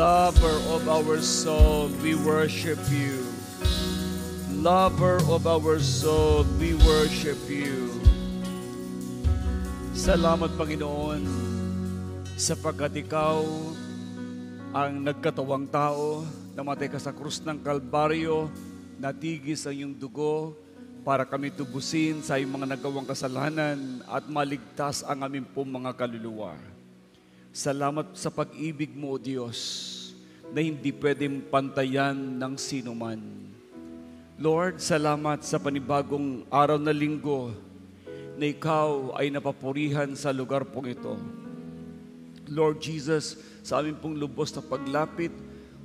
Lover of our soul, we worship you. Lover of our soul, we worship you. Salamat, Panginoon, sapagkat ikaw ang nagkatawang tao, namatay ka sa krus ng Kalbaryo, natigis ang iyong dugo para kami tubusin sa iyong mga nagawang kasalanan at maligtas ang aming pong mga kaluluwa. Salamat sa pag-ibig mo, O Diyos, na hindi pwedeng pantayan ng sino man. Lord, salamat sa panibagong araw na linggo na ikaw ay napapurihan sa lugar pong ito. Lord Jesus, sa aming pong lubos na paglapit,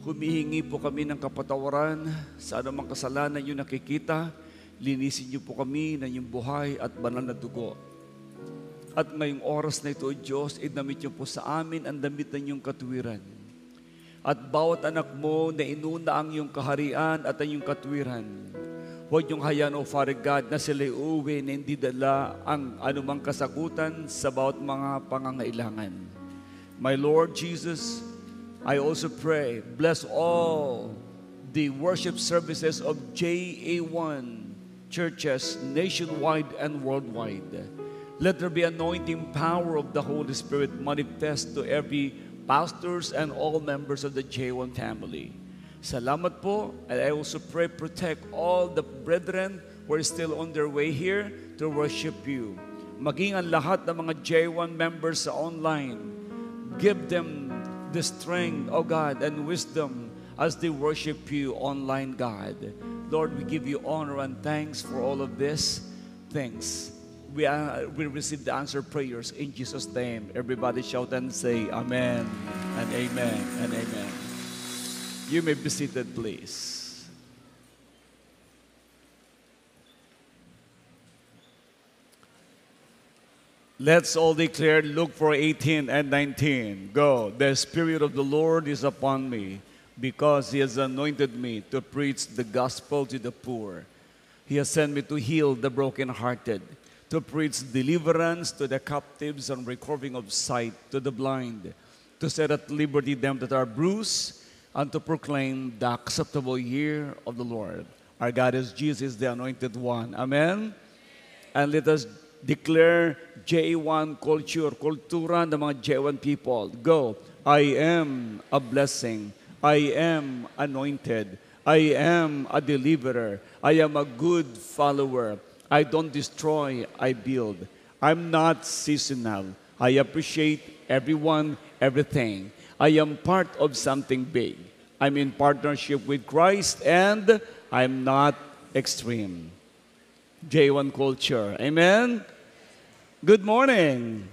humihingi po kami ng kapatawaran sa anumang kasalanan niyo nakikita. Linisin niyo po kami ng iyong buhay at banal na dugo. At ngayong oras na ito, Diyos, idamit niyo po sa amin ang damit ng iyong katuwiran. At bawat anak mo na inuna ang iyong kaharian at ang iyong katuwiran, huwag niyong hayaan, O Father God, na sila'y uuwi na hindi dala ang anumang kasagutan sa bawat mga pangangailangan. My Lord Jesus, I also pray, bless all the worship services of JA1 churches nationwide and worldwide. Let there be anointing power of the Holy Spirit manifest to every pastors and all members of the J1 family. Salamat po, and I also pray protect all the brethren who are still on their way here to worship you. Maging ang lahat ng mga J1 members sa online, give them the strength, O God, and wisdom as they worship you online, God. Lord, we give you honor and thanks for all of this. Thanks. We receive the answered prayers in Jesus' name. Everybody shout and say amen and amen and amen. You may be seated, please. Let's all declare Luke 4:18 and 19. Go. The Spirit of the Lord is upon me, because He has anointed me to preach the gospel to the poor. He has sent me to heal the brokenhearted, to preach deliverance to the captives and recovering of sight to the blind, to set at liberty them that are bruised, and to proclaim the acceptable year of the Lord. Our God is Jesus, the Anointed One. Amen? And let us declare J1 culture, kultura ng mga J1 people. Go. I am a blessing. I am anointed. I am a deliverer. I am a good follower. I don't destroy, I build. I'm not seasonal. I appreciate everyone, everything. I am part of something big. I'm in partnership with Christ, and I'm not extreme. J1 culture. Amen? Good morning.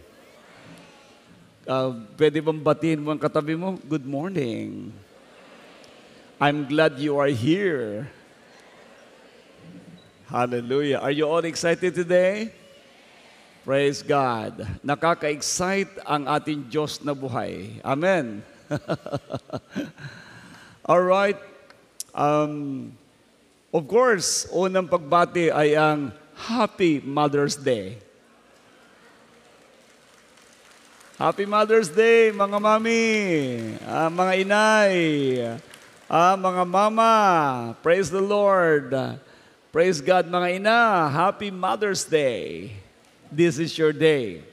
Pwede bang batiin mo ang katabi mo? Good morning. I'm glad you are here. Hallelujah. Are you all excited today? Praise God. Nakaka-excite ang ating Diyos na buhay. Amen. All right. Of course, unang pagbati ay ang Happy Mother's Day. Happy Mother's Day, mga mami, mga inay, mga mama. Praise the Lord. Praise God, mga ina. Happy Mother's Day. This is your day.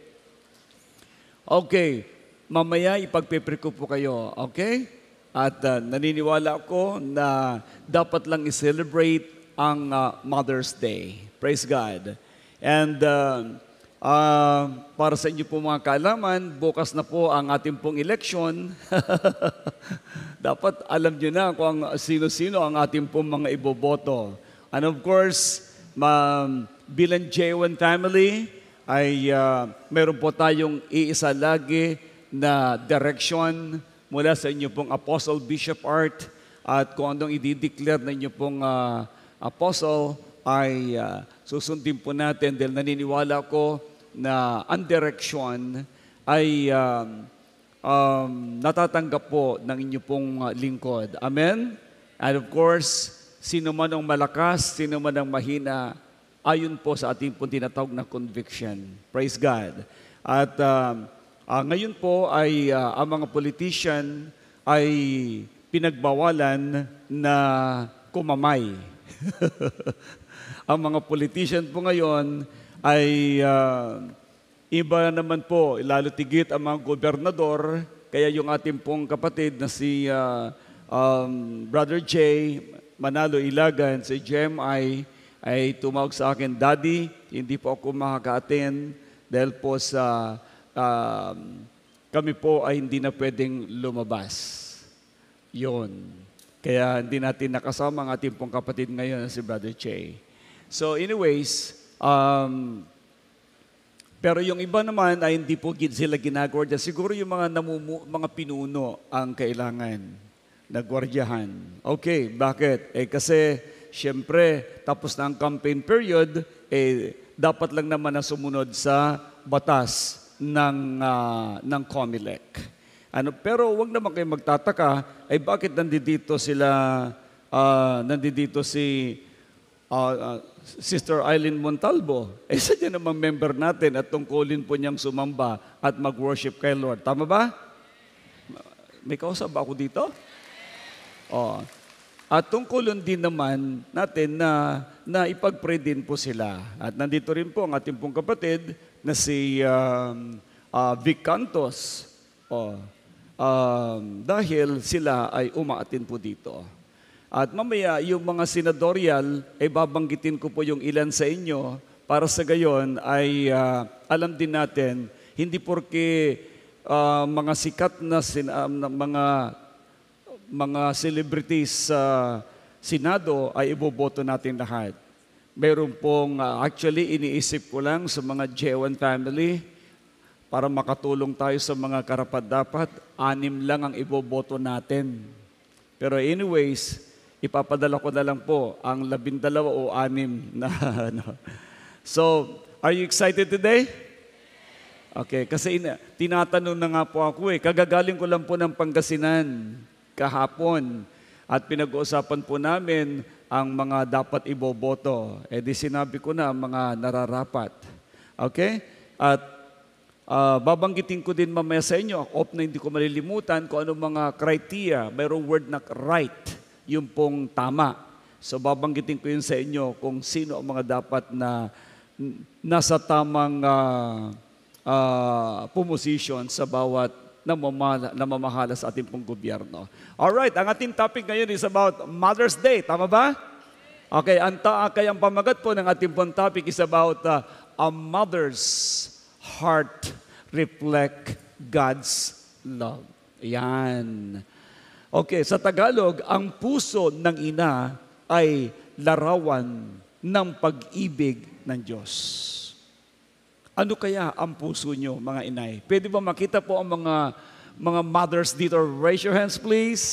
Okay, mamaya ipagpipre ko po kayo, okay? At naniniwala ako na dapat lang i-celebrate ang Mother's Day. Praise God. And para sa inyo po mga kaalaman, bukas na po ang ating pong election. Dapat alam nyo na kung sino-sino ang ating pong mga iboboto. And of course, bilang J1 family, ay meron po tayong iisa lagi na direction mula sa inyo pong Apostle Bishop Art, at kung anong i-declare na inyo pong Apostle ay susundin po natin, dahil naniniwala ko na ang direction ay natatanggap po ng inyo pong lingkod. Amen? And of course, sino man ang malakas, sino man ang mahina, ayon po sa ating pong tinatawag na conviction. Praise God. At ngayon po ay ang mga politician ay pinagbawalan na kumamay. Ang mga politician po ngayon ay iba naman po, lalo tigit ang mga gobernador, kaya yung ating pong kapatid na si Brother Jay Manalo Ilagan, si GMI, ay tumawag sa akin, Daddy, hindi po ako makaka-attend dahil po sa kami po ay hindi na pwedeng lumabas. Yon. Kaya hindi natin nakasama ang ating pong kapatid ngayon si Brother Jay. So anyways, pero yung iba naman ay hindi po sila ginagwardya. Siguro yung mga pinuno ang kailangan na gwardyahan. Okay, bakit? Kasi siyempre tapos na ang campaign period, dapat lang naman na sumunod sa batas ng COMELEC. Pero wag naman kayo magtataka, bakit nandito si Sister Eileen Montalvo? Sadya namang member natin at tungkulin po niyang sumamba at mag-worship kay Lord. Tama ba? May kausap ba ako dito? At tungkulin din naman natin na ipag-pray din po sila. At nandito rin po ang ating pong kapatid na si Vic Cantos. Dahil sila ay umaatin po dito. At mamaya, yung mga senadorial, babanggitin ko po yung ilan sa inyo para sa gayon ay alam din natin, hindi porke mga sikat na mga celebrities sa Senado ay iboboto natin lahat. Meron pong, actually, iniisip ko lang sa mga J1 family, para makatulong tayo sa mga karapat-dapat, 6 lang ang iboboto natin. Pero anyways, ipapadala ko na lang po ang 12 o 6 na So, are you excited today? Okay, kasi tinatanong na nga po ako kagagaling ko lang po ng Pangasinan kahapon at pinag-uusapan po namin ang mga dapat iboboto. Di sinabi ko na mga nararapat. Okay? At babanggitin ko din mamaya sa inyo, na hindi ko malilimutan kung anong mga criteria, mayroong word na right, yung pong tama. So babanggitin ko yun sa inyo kung sino ang mga dapat na nasa tamang position sa bawat namamahala sa ating pong gobyerno. Alright, ang ating topic ngayon is about Mother's Day. Tama ba? Okay, ang pamagat po ng ating pong topic is about a mother's heart reflect God's love. Yan. Okay, sa Tagalog, ang puso ng ina ay larawan ng pag-ibig ng Diyos. Ano kaya ang puso nyo, mga inay? Pwede ba makita po ang mga mothers dito? Raise your hands, please.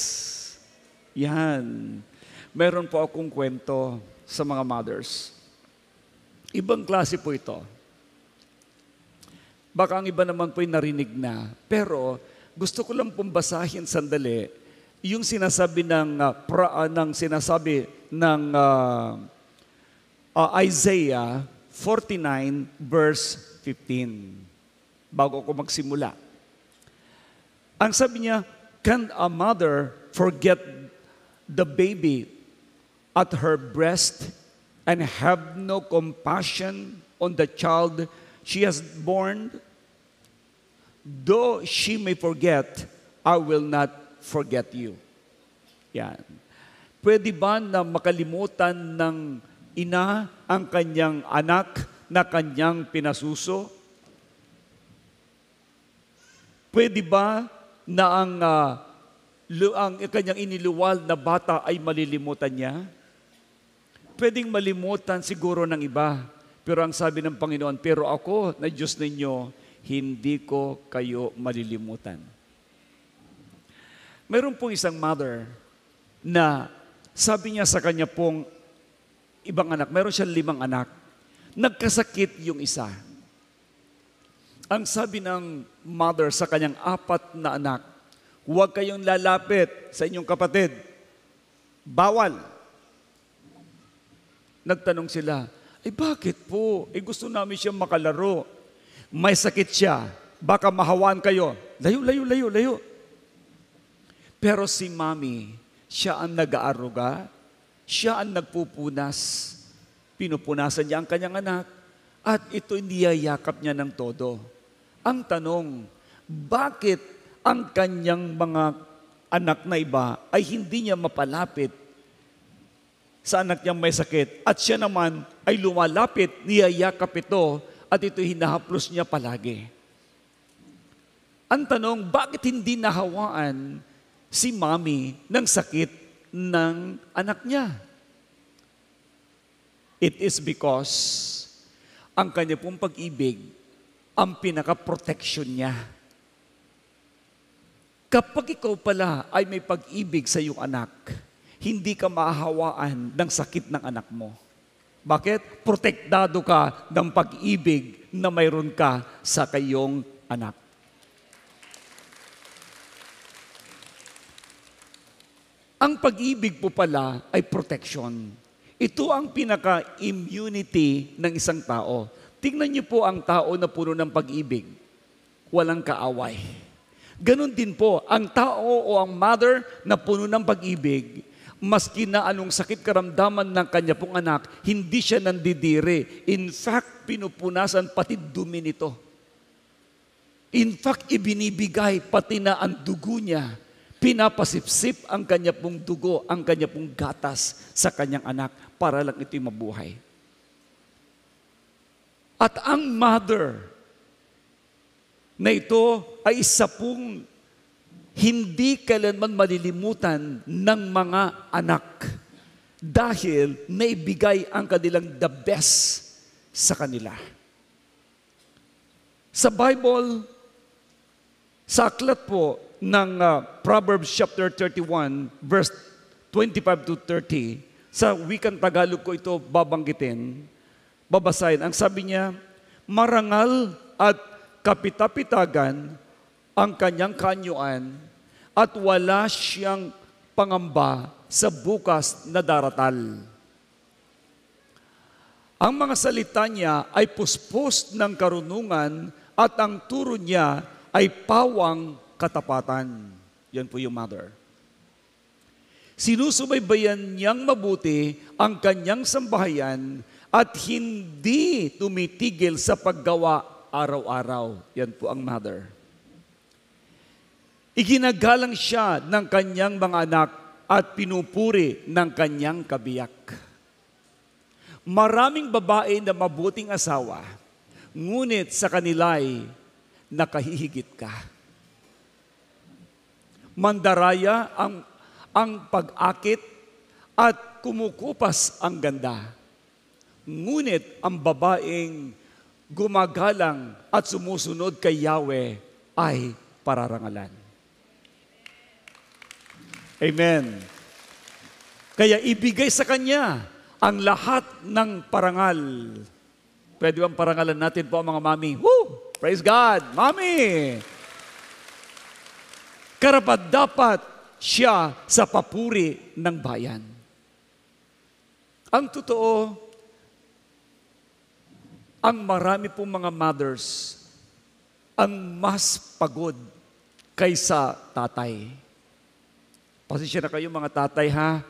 Yan. Meron po akong kwento sa mga mothers. Ibang klase po ito. Baka ang iba naman po'y narinig na. Pero gusto ko lang pong basahin sandali yung sinasabi ng Isaiah 49 verse 15. Bago ko magsimula. Ang sabi niya, can a mother forget the baby at her breast and have no compassion on the child she has born? Though she may forget, I will not forget you. Yan. Pwede ba na makalimutan ng ina ang kanyang anak na kanyang pinasuso? Pwede ba na ang kanyang iniluwal na bata ay malilimutan niya? Pwedeng malimutan siguro ng iba. Pero ang sabi ng Panginoon, pero ako na Diyos ninyo, hindi ko kayo malilimutan. Meron pong isang mother na sabi niya sa kanya pong ibang anak, meron siyang 5 anak, nagkasakit yung isa. Ang sabi ng mother sa kanyang 4 na anak, huwag kayong lalapit sa inyong kapatid. Bawal. Nagtanong sila, bakit po? Gusto namin siya makalaro. May sakit siya. Baka mahawaan kayo. Layo, layo, layo, layo. Pero si Mami, siya ang nag-aaruga, siya ang nagpupunas. Pinupunasan niya ang kanyang anak at ito niyayakap niya ng todo. Ang tanong, bakit ang kanyang mga anak na iba ay hindi niya mapalapit sa anak niyang may sakit at siya naman ay lumalapit, niyayakap ito at ito hinahaplos niya palagi? Ang tanong, bakit hindi nahawaan si Mami ng sakit ng anak niya? It is because ang kanya pong pag-ibig ang pinaka-protection niya. Kapag ikaw pala ay may pag-ibig sa iyong anak, hindi ka mahahawaan ng sakit ng anak mo. Bakit? Protektado ka ng pag-ibig na mayroon ka sa kayong anak. Ang pag-ibig po pala ay protection. Ito ang pinaka-immunity ng isang tao. Tingnan niyo po ang tao na puno ng pag-ibig. Walang kaaway. Ganon din po, ang tao o ang mother na puno ng pag-ibig, maski na anong sakit karamdaman ng kanya pong anak, hindi siya nandidiri. In fact, pinupunasan pati dumi nito. In fact, ibinibigay pati na ang dugo niya. Pinapasipsip ang kanya pong dugo, ang kanya pong gatas sa kanyang anak para lang ito'y mabuhay. At ang mother na ito ay isa pong hindi kailanman malilimutan ng mga anak dahil naibigay ang kanilang the best sa kanila. Sa Bible, sa aklat po ng Proverbs chapter 31, verse 25 to 30, sa wikang Tagalog ko ito babanggitin, babasahin. Ang sabi niya, marangal at kapitapitagan ang kanyang kanyuan at wala siyang pangamba sa bukas na daratal. Ang mga salita niya ay puspos ng karunungan at ang turo niya ay pawang katapatan. Yan po yung mother. Sinusubaybayan niyang mabuti ang kanyang sambahayan at hindi tumitigil sa paggawa araw-araw. Yan po ang mother. Iginagalang siya ng kanyang mga anak at pinupuri ng kanyang kabiyak. Maraming babae na mabuting asawa, ngunit sa kanila'y nakahihigit ka. Mandaraya ang pag-akit at kumukupas ang ganda. Ngunit ang babaeng gumagalang at sumusunod kay Yahweh ay pararangalan. Amen. Kaya ibigay sa Kanya ang lahat ng parangal. Pwede bang parangalan natin po mga mami? Woo! Praise God! Mami! Karapat-dapat siya sa papuri ng bayan. Ang totoo, ang marami pong mga mothers ang mas pagod kaysa tatay. Pasensya na kayo mga tatay ha.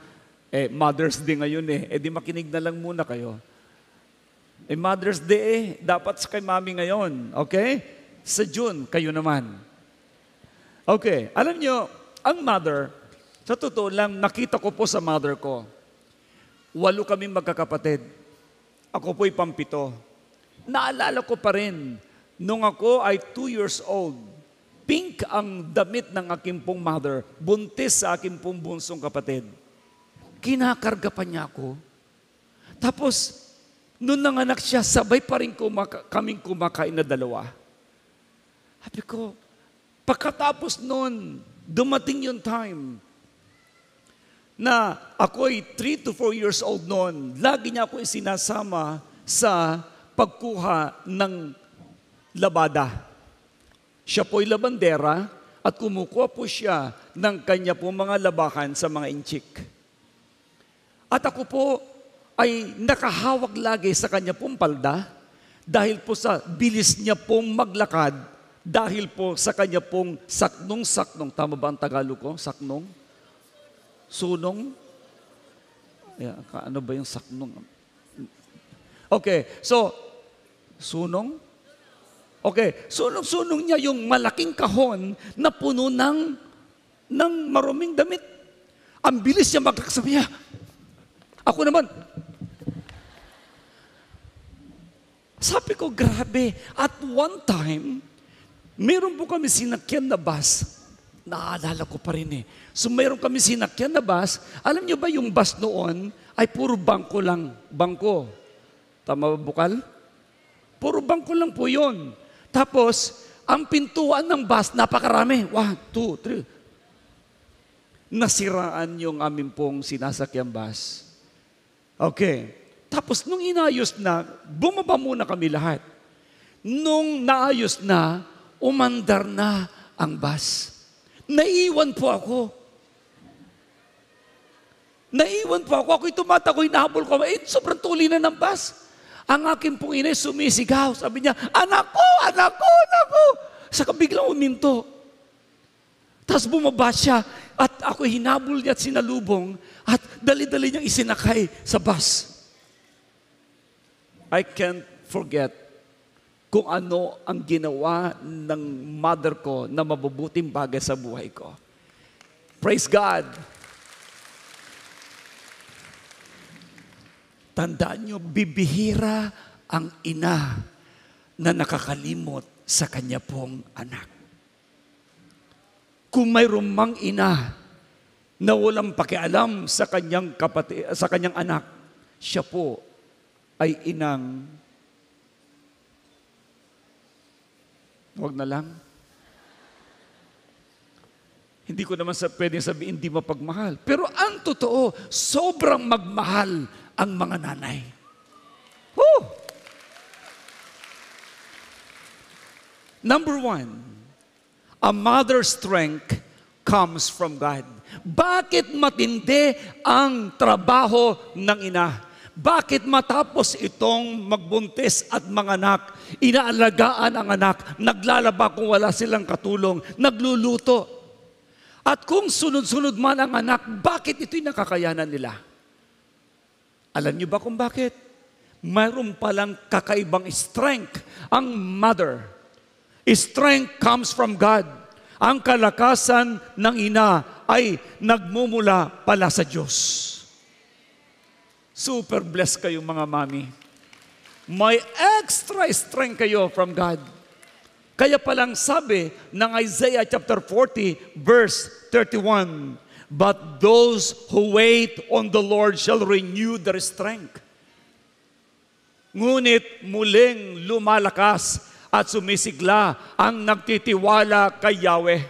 Mother's Day ngayon di makinig na lang muna kayo. Mother's Day dapat sa kay mami ngayon. Okay? Sa June, kayo naman. Okay, alam nyo, ang mother, sa totoo lang, nakita ko po sa mother ko, 8 kaming magkakapatid. Ako po'y 7. Naalala ko pa rin, nung ako ay 2 years old, pink ang damit ng aking pong mother, buntis sa aking pong bunsong kapatid. Kinakarga pa niya ako. Tapos, nung nanganak siya, sabay pa rin kaming kumakain na 2. Sabi ko, pagkatapos nun, dumating yung time na ako'y 3 to 4 years old noon. Lagi niya ako isinasama sa pagkuha ng labada. Siya po'y labandera at kumukuha po siya ng kanya po mga labahan sa mga inchik. At ako po ay nakahawak lagi sa kanya pong palda dahil po sa bilis niya pong maglakad Dahil po sa kanya pong saknong-saknong, tama ba ang Tagalog ko? Saknong? Sunong? Ano ba yung saknong? Okay, so, sunong? Okay, sunong-sunong niya yung malaking kahon na puno ng maruming damit. Ang bilis niya magkakasabi niya. Ako naman, sabi ko, grabe. At one time, meron po kami sinakyan na bus. Naalala ko pa rin eh. So meron kami sinakyan na bus. Alam niyo ba yung bus noon ay puro bangko lang. Bangko. Tama ba, Bukal? Puro bangko lang po yun. Tapos, ang pintuan ng bus, napakarami. 1, 2, 3. Nasiraan yung aming pong sinasakyan bus. Okay. Tapos, nung inayos na, bumaba muna kami lahat. Nung naayos na, umandar na ang bus. Naiwan po ako. Ako'y tumatakbo, hinahabol ko. Sobrang tuli na ng bus. Ang aking pong inay sumisigaw. Sabi niya, anak ko, anak ko, anak ko. Saka biglang uminto. Tapos bumaba siya at ako hinabol niya at sinalubong at dali-dali niyang isinakay sa bus. I can't forget kung ano ang ginawa ng mother ko na mabubuting bagay sa buhay ko. Praise God! Tandaan niyo, bibihira ang ina na nakakalimot sa kanya pong anak. Kung mayroong mang ina na walang pakialam sa kanyang anak, siya po ay inang, wag na lang. Hindi ko naman pwedeng sabihin hindi mapagmahal. Pero ang totoo, sobrang magmahal ang mga nanay. Woo! Number 1, a mother's strength comes from God. Bakit matindi ang trabaho ng ina? Bakit matapos itong magbuntis at manganak, inaalagaan ang anak, naglalaba kung wala silang katulong, nagluluto? At kung sunod-sunod man ang anak, bakit ito'y nakakayanan nila? Alam niyo ba kung bakit? Mayroon palang kakaibang strength ang mother. Strength comes from God. Ang kalakasan ng ina ay nagmumula pala sa Diyos. Super blessed kayo mga mami. May extra strength kayo from God. Kaya palang sabi ng Isaiah chapter 40 verse 31, but those who wait on the Lord shall renew their strength. Ngunit muling lumalakas at sumisigla ang nagtitiwala kay Yahweh.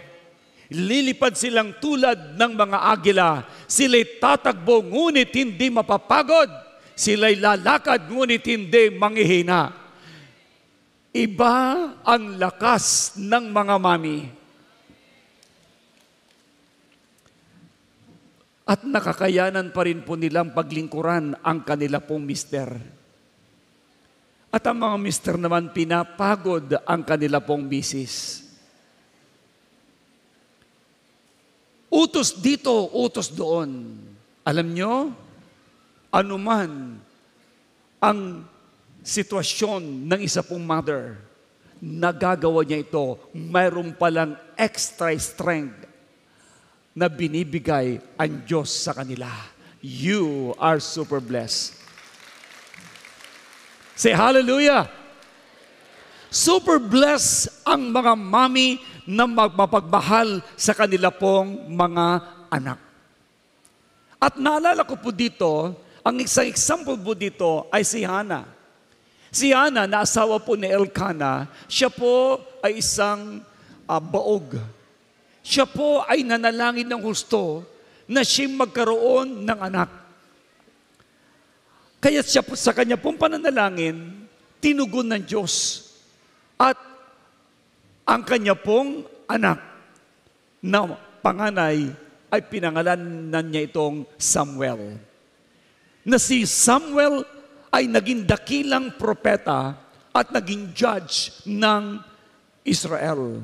Lilipad silang tulad ng mga agila. Sila'y tatakbo ngunit hindi mapapagod. Sila'y lalakad ngunit hindi manghihina. Iba ang lakas ng mga mami. At nakakayanan pa rin po nilang paglingkuran ang kanila pong mister. At ang mga mister naman pinapagod ang kanila pong misis. Utos dito, utos doon. Alam nyo, anuman ang sitwasyon ng isa pong mother, nagagawa niya ito, mayroon palang extra strength na binibigay ang Diyos sa kanila. You are super blessed. Say hallelujah! Super blessed ang mga mami na magmapagmahal sa kanila pong mga anak. At naalala ko po dito, ang isang example po dito ay si Hannah. Si Hannah, na asawa po ni Elkanah, siya po ay isang baog. Siya po ay nanalangin ng husto na siya magkaroon ng anak. Kaya siya po, sa kanya pong pananalangin, tinugon ng Diyos. At ang kanya pong anak na panganay ay pinangalanan niya itong Samuel. Na si Samuel ay naging dakilang propeta at naging judge ng Israel.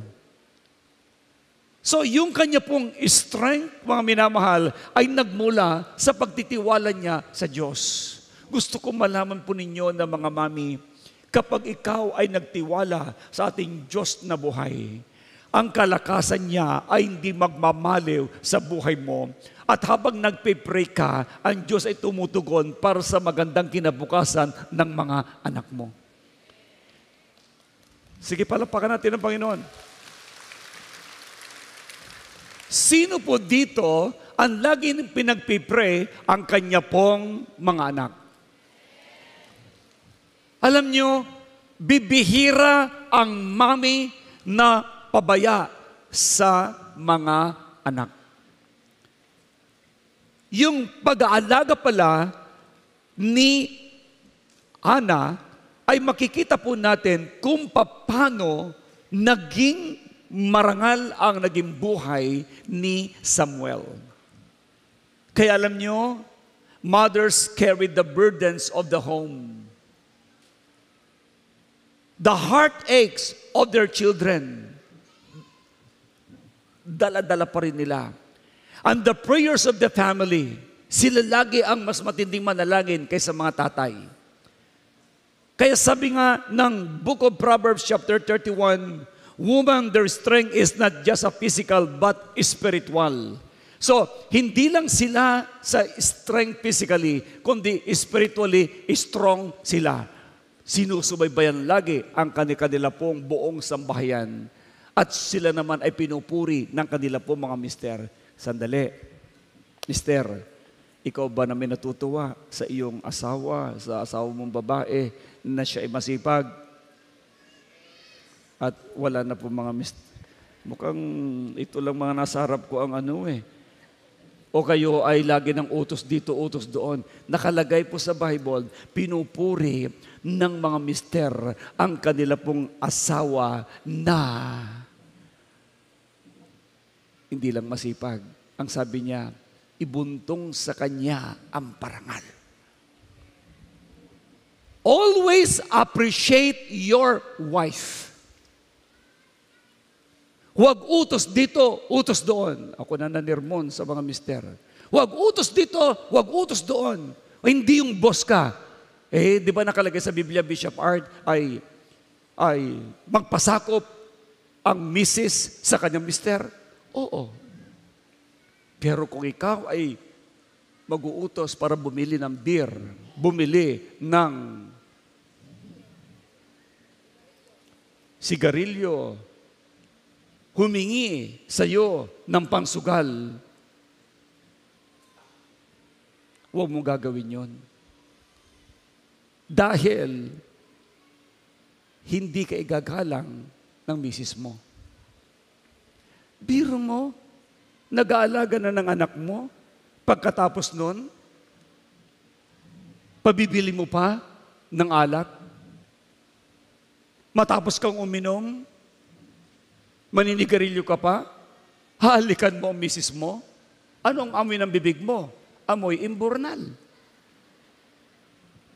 So yung kanya pong strength, mga minamahal, ay nagmula sa pagtitiwala niya sa Diyos. Gusto ko malaman po ninyo na mga mami, kapag ikaw ay nagtiwala sa ating Diyos na buhay, ang kalakasan niya ay hindi magmamaliw sa buhay mo. At habang nagpe-pray ka, ang Diyos ay tumutugon para sa magandang kinabukasan ng mga anak mo. Sige, palakpakan natin ang Panginoon. Sino po dito ang laging pinagpipray ang kanya pong mga anak? Alam nyo, bibihira ang mami na pabaya sa mga anak. Yung pag-aalaga pala ni Hana ay makikita po natin kung paano naging marangal ang naging buhay ni Samuel. Kaya alam nyo, mothers carry the burdens of the home. The heartaches of their children, dala-dala pa rin nila. And the prayers of the family, sila lagi ang mas matinding manalangin kaysa mga tatay. Kaya sabi nga ng Book of Proverbs chapter 31, woman, their strength is not just a physical but spiritual. So, hindi lang sila sa strength physically, kundi spiritually strong sila. Sinusubaybayan lagi ang kanila pong buong sambahayan. At sila naman ay pinupuri ng kanila pong mga mister. Sandali, mister, ikaw ba namin natutuwa sa iyong asawa, sa asawa mong babae, na siya ay masipag? At wala na po mga mukhang ito lang mga nasa harap ko ang O kayo ay lagi ng utos dito, utos doon. Nakalagay po sa Bible, pinupuri ng mga mister ang kanila pong asawa na hindi lang masipag. Ang sabi niya, ibuntong sa kanya ang parangal. Always appreciate your wife. Huwag utos dito, utos doon. Ako na nanirmon sa mga mister. Huwag utos dito, huwag utos doon. O hindi yung boss ka. Di ba nakalagay sa Biblia, Bishop Art, ay magpasakop ang misis sa kanyang mister? Oo. Pero kung ikaw ay mag-uutos para bumili ng beer, bumili ng sigarilyo, humingi sa iyo ng pangsugal, huwag mo gagawin yon. Dahil hindi ka igagalang ng misis mo. Biro mo, nag-aalaga na ng anak mo, pagkatapos nun, pabibili mo pa ng alak, matapos kang uminom, maninigarilyo ka pa, halikan mo ang misis mo, ano ang amoy ng bibig mo? Amoy imburnal.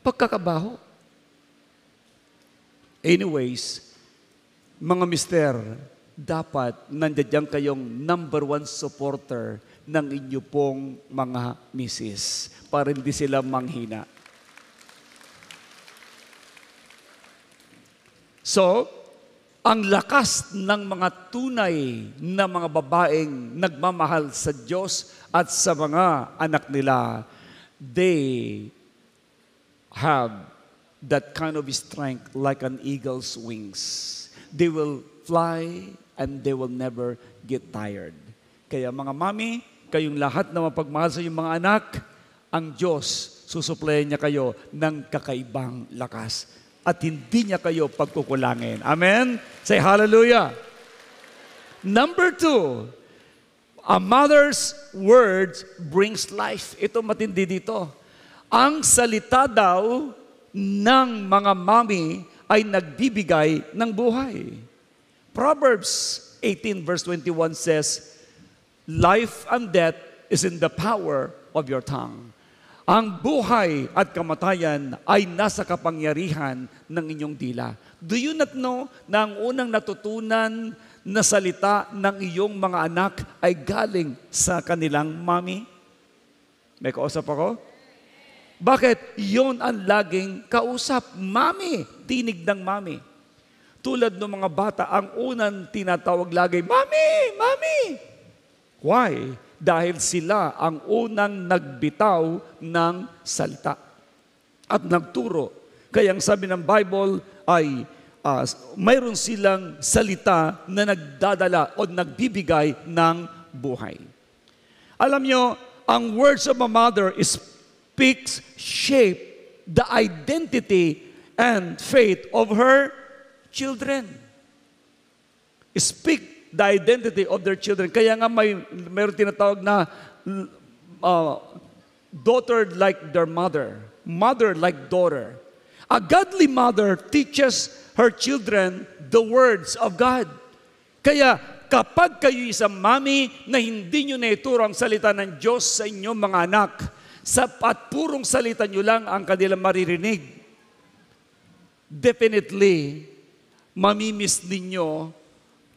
Pagkakabaho. Anyways, mga mister, dapat nandiyan kayong number 1 supporter ng inyo pong mga misis para hindi sila manghina. So, ang lakas ng mga tunay na mga babaeng nagmamahal sa Diyos at sa mga anak nila, they have that kind of strength like an eagle's wings. They will fly and they will never get tired. Kaya mga mami, kayong lahat na mapagmahal sa inyong mga anak, ang Diyos, susuplayan niya kayo ng kakaibang lakas. At hindi niya kayo pagkukulangin. Amen? Say hallelujah. Number 2, a mother's words brings life. Ito matindi dito. Ang salita daw ng mga mami ay nagbibigay ng buhay. Proverbs 18 verse 21 says, life and death is in the power of your tongue. Ang buhay at kamatayan ay nasa kapangyarihan ng inyong dila. Do you not know na ang unang natutunan na salita ng iyong mga anak ay galing sa kanilang mami? May kausap ako? Bakit? Yun ang laging kausap. Mami, tinig ng mami. Tulad ng mga bata, ang unang tinatawag lagi, Mami! Mami! Why? Dahil sila ang unang nagbitaw ng salita at nagturo. Kaya ang sabi ng Bible ay mayroon silang salita na nagdadala o nagbibigay ng buhay. Alam nyo, ang words of a mother speaks, shape the identity and faith of her children. Speak the identity of their children. Kaya nga mayroon tinatawag na daughter like their mother, mother like daughter. A godly mother teaches her children the words of God. Kaya kapag kayo isang mami na hindi nyo naituro ang salita ng Diyos sa inyong mga anak, at purong salita nyo lang ang kanilang maririnig, definitely, mamimiss ninyo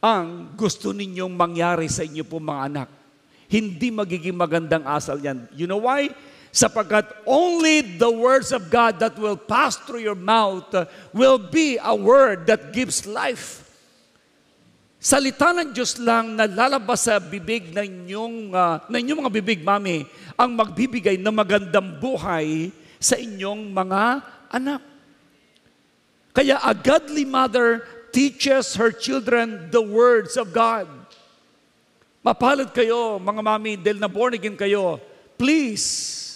ang gusto ninyong mangyari sa inyo po mga anak. Hindi magiging magandang asal yan. You know why? Sapagkat only the words of God that will pass through your mouth will be a word that gives life. Salita ng Diyos lang na lalabas sa bibig ng inyong mga bibig, mami, ang magbibigay ng magandang buhay sa inyong mga anak. Kaya a godly mother teaches her children the words of God. Mapalad kayo, mga mami, dahil na born again kayo, please,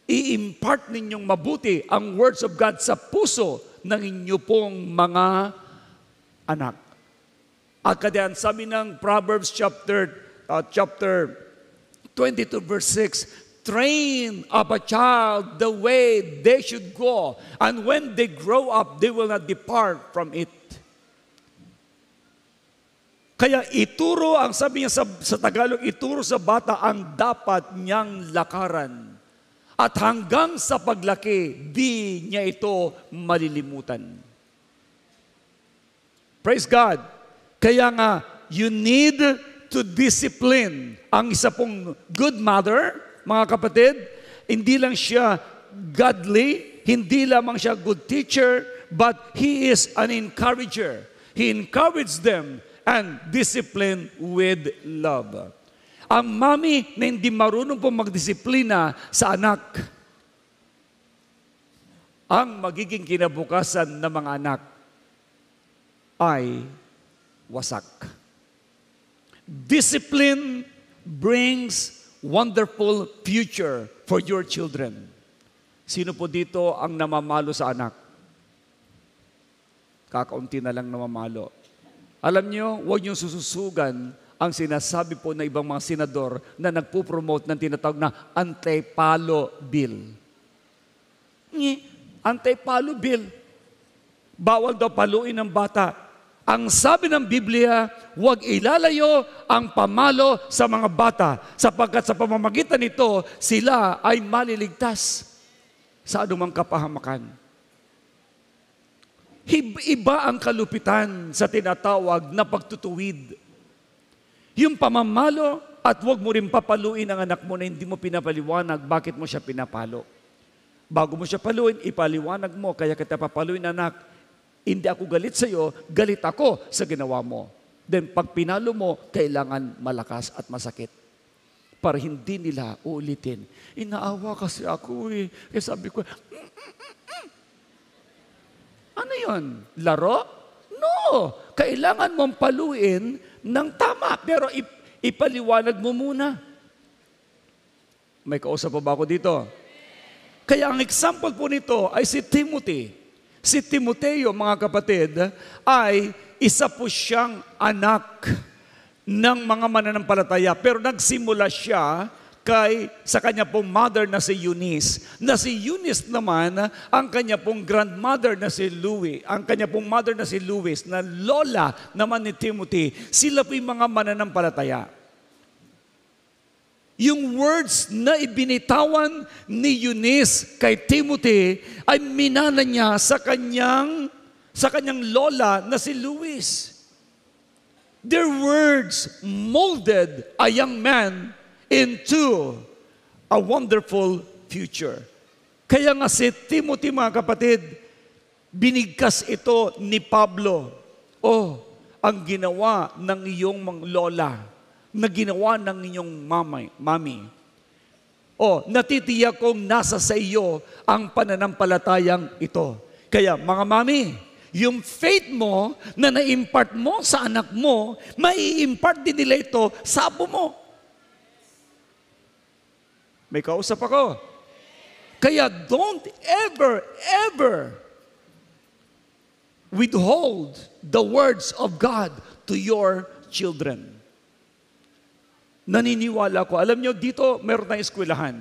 i-impart ninyong mabuti ang words of God sa puso ng inyo pong mga anak. At kaya sabi ng Proverbs chapter 22 verse 6, train up a child the way they should go, and when they grow up, they will not depart from it. Kaya ituro, ang sabi niya sa Tagalog, ituro sa bata ang dapat niyang lakaran. At hanggang sa paglaki, di niya ito malilimutan. Praise God. Kaya nga, you need to discipline ang isa pong good mother, mga kapatid. Hindi lang siya godly, hindi lamang siya good teacher, but he is an encourager. He encourages them and discipline with love. Ang mami na hindi marunong po magdisiplina sa anak, ang magiging kinabukasan ng mga anak ay wasak. Discipline brings wonderful future for your children. Sino po dito ang namamalo sa anak? Kakaunti na lang namamalo. Alam nyo, huwag nyo sususugan ang sinasabi po na ibang mga senador na nagpo-promote ng tinatawag na anti-palo bill. Anti-palo bill. Bawal daw paluin ng bata. Ang sabi ng Biblia, huwag ilalayo ang pamalo sa mga bata sapagkat sa pamamagitan nito, sila ay maliligtas sa anumang kapahamakan. Iba ang kalupitan sa tinatawag na pagtutuwid. Yung pamamalo at huwag mo rin papaluin ang anak mo na hindi mo pinapaliwanag bakit mo siya pinapalo. Bago mo siya paluin, ipaliwanag mo, kaya kita papaluin anak, hindi ako galit sa iyo, galit ako sa ginawa mo. Then pag pinalo mo, kailangan malakas at masakit. Para hindi nila uulitin. Inaawa kasi ako eh. Kaya sabi ko, ano yun? Laro? No! Kailangan mong paluin ng tama. Pero ipaliwanag mo muna. May kausap pa ba ako dito? Kaya ang example po nito ay si Timothy. Si Timoteo, mga kapatid, ay isa po siyang anak ng mga mananampalataya. Pero nagsimula siya sa kanya pong mother na si Eunice. Na si Eunice naman, ang kanya pong grandmother na si Louis. Ang kanya pong mother na si Louis, na lola naman ni Timothy. Sila po yung mga mananampalataya. Yung words na ibinitawan ni Eunice kay Timothy ay minana niya sa kanyang lola na si Luis. Their words molded a young man into a wonderful future. Kaya nga si Timothy, mga kapatid, binigkas ito ni Pablo. Ang ginawa ng iyong mga lola, na ginawa ng inyong mami. Natitiyak kong nasa sa iyo ang pananampalatayang ito. Kaya mga mami, yung faith mo na na-impart mo sa anak mo, mai-impart din nila ito sa apo mo. May kausap ako. Kaya don't ever withhold the words of God to your children. Naniniwala ko. Alam nyo, dito meron tayong eskwelahan.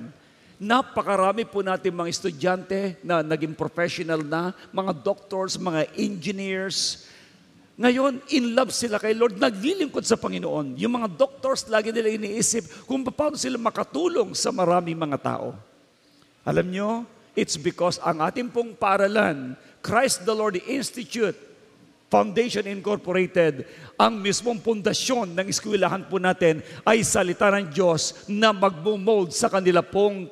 Napakarami po natin mga estudyante na naging professional na, mga doctors, mga engineers. Ngayon, in love sila kay Lord, naglilingkod sa Panginoon. Yung mga doctors, lagi nila iniisip kung paano sila makatulong sa maraming mga tao. Alam nyo, it's because ang ating pong paaralan, Christ the Lord Institute, Foundation Incorporated, ang mismong pundasyon ng eskwelahan po natin ay salita ng Diyos na magmumold sa kanila pong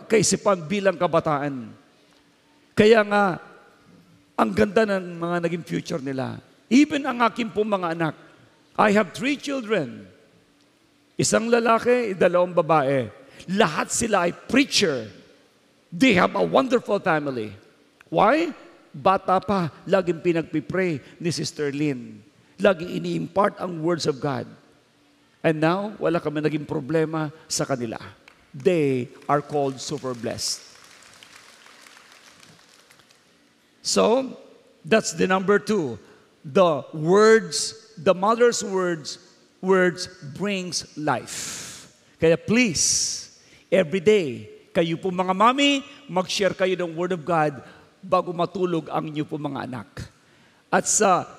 kaisipan bilang kabataan. Kaya nga, ang ganda ng mga naging future nila. Even ang aking pong mga anak, I have 3 children. Isang lalaki, 2 babae. Lahat sila ay preacher. They have a wonderful family. Why? Bata pa, laging pinagpipray ni Sister Lynn. Laging ini-impart ang words of God. And now, wala kami naging problema sa kanila. They are called super blessed. So, that's the number 2. The mother's words brings life. Kaya please, every day, kayo po mga mami, mag-share kayo ng word of God bago matulog ang inyo po mga anak. At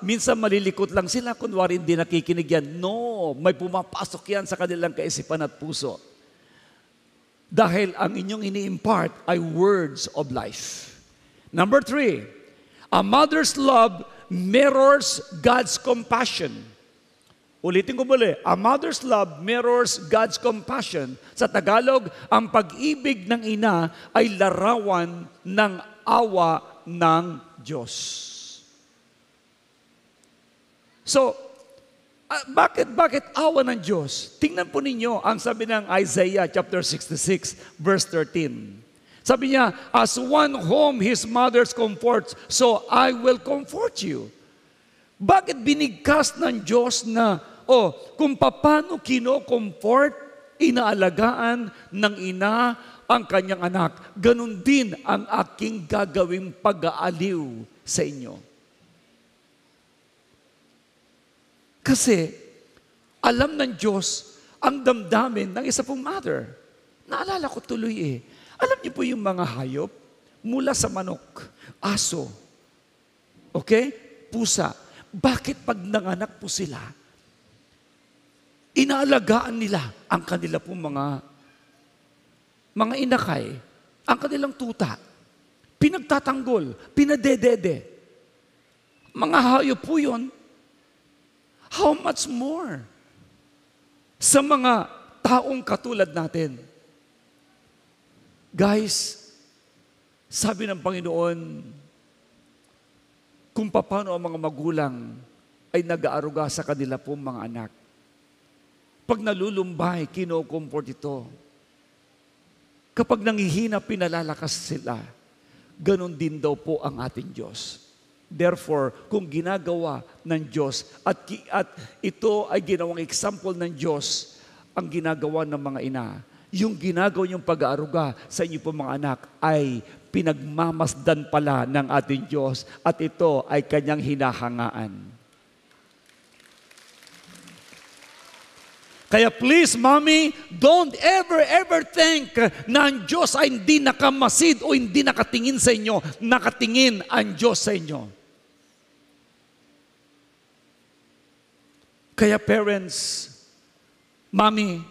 minsan malilikot lang sila, kunwari hindi nakikinig yan. No, may pumapasok yan sa kanilang kaisipan at puso. Dahil ang inyong ini-impart ay words of life. Number 3, a mother's love mirrors God's compassion. Ulitin ko muli, a mother's love mirrors God's compassion. Sa Tagalog, ang pag-ibig ng ina ay larawan ng awa ng Diyos. So, bakit awa ng Diyos? Tingnan po ninyo ang sabi ng Isaiah chapter 66, verse 13. Sabi niya, as one whom his mother comforts, so I will comfort you. Bakit binigkas ng Diyos na, kung paano kino-comfort, inaalagaan ng ina ang kanyang anak, ganun din ang aking gagawing pag-aaliw sa inyo. Kasi, alam ng Diyos ang damdamin ng isa pong mother. Naalala ko tuloy Alam niyo po yung mga hayop, mula sa manok, aso, pusa. Bakit pag nanganak po sila, inaalagaan nila ang kanila pong mga inakay, ang kanilang tuta, pinagtatanggol, pinadedede. Mga hayop po yun. How much more sa mga taong katulad natin? Guys, sabi ng Panginoon, kung paano ang mga magulang ay nag-aaruga sa kanila pong mga anak. Pag nalulumbay, kino-comfort ito. Kapag nanghihina, pinalalakas sila. Ganon din daw po ang ating Diyos. Therefore, kung ginagawa ng Diyos at ito ay ginawang example ng Diyos, ang ginagawa ng mga ina, yung ginagawa niyong pag-aaruga sa inyo po mga anak ay pinagmamasdan pala ng ating Diyos at ito ay kanyang hinahangaan. Kaya please, mommy, don't ever think na ang Diyos ay hindi nakamasid o hindi nakatingin sa inyo. Nakatingin ang Diyos sa inyo. Kaya parents, mommy,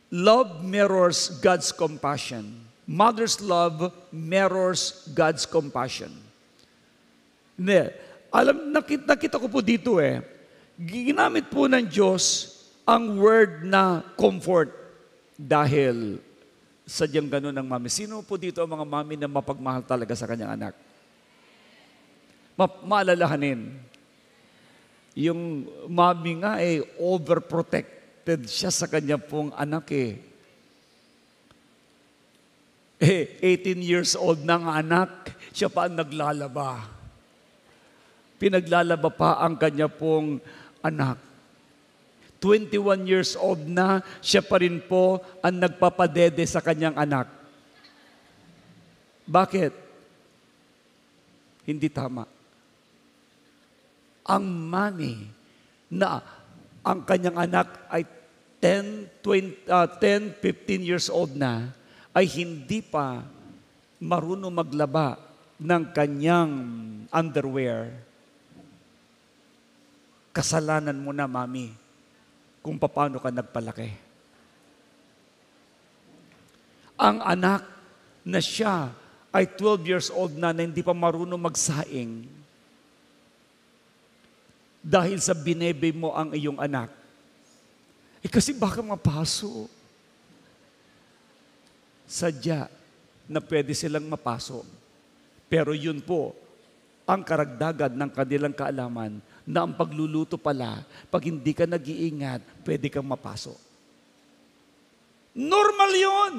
Love mirrors God's compassion. Mother's love mirrors God's compassion. Hindi. Nakita ko po dito ginamit po ng Diyos ang word na comfort dahil sadyang ganun ang mami. Sino po dito ang mga mami na mapagmahal talaga sa kanyang anak? Maalalahanin. Yung mami nga overprotected siya sa kanya pong anak 18 years old na ang anak, siya pa ang naglalaba. Pinaglalaba pa ang kanya pong anak. 21 years old na, siya pa rin po ang nagpapadede sa kanyang anak. Bakit? Hindi tama. Ang mami na ang kanyang anak ay 10, 15 years old na, ay hindi pa marunong maglaba ng kanyang underwear. Kasalanan mo na, mami, kung paano ka nagpalaki. Ang anak na siya ay 12 years old na hindi pa marunong magsaing dahil sa binebe mo ang iyong anak. Kasi baka mapaso. Sadya na pwede silang mapaso. Pero yun po, ang karagdagan ng kanilang kaalaman na ang pagluluto pala, pag hindi ka nag-iingat, pwede kang mapaso. Normal yun.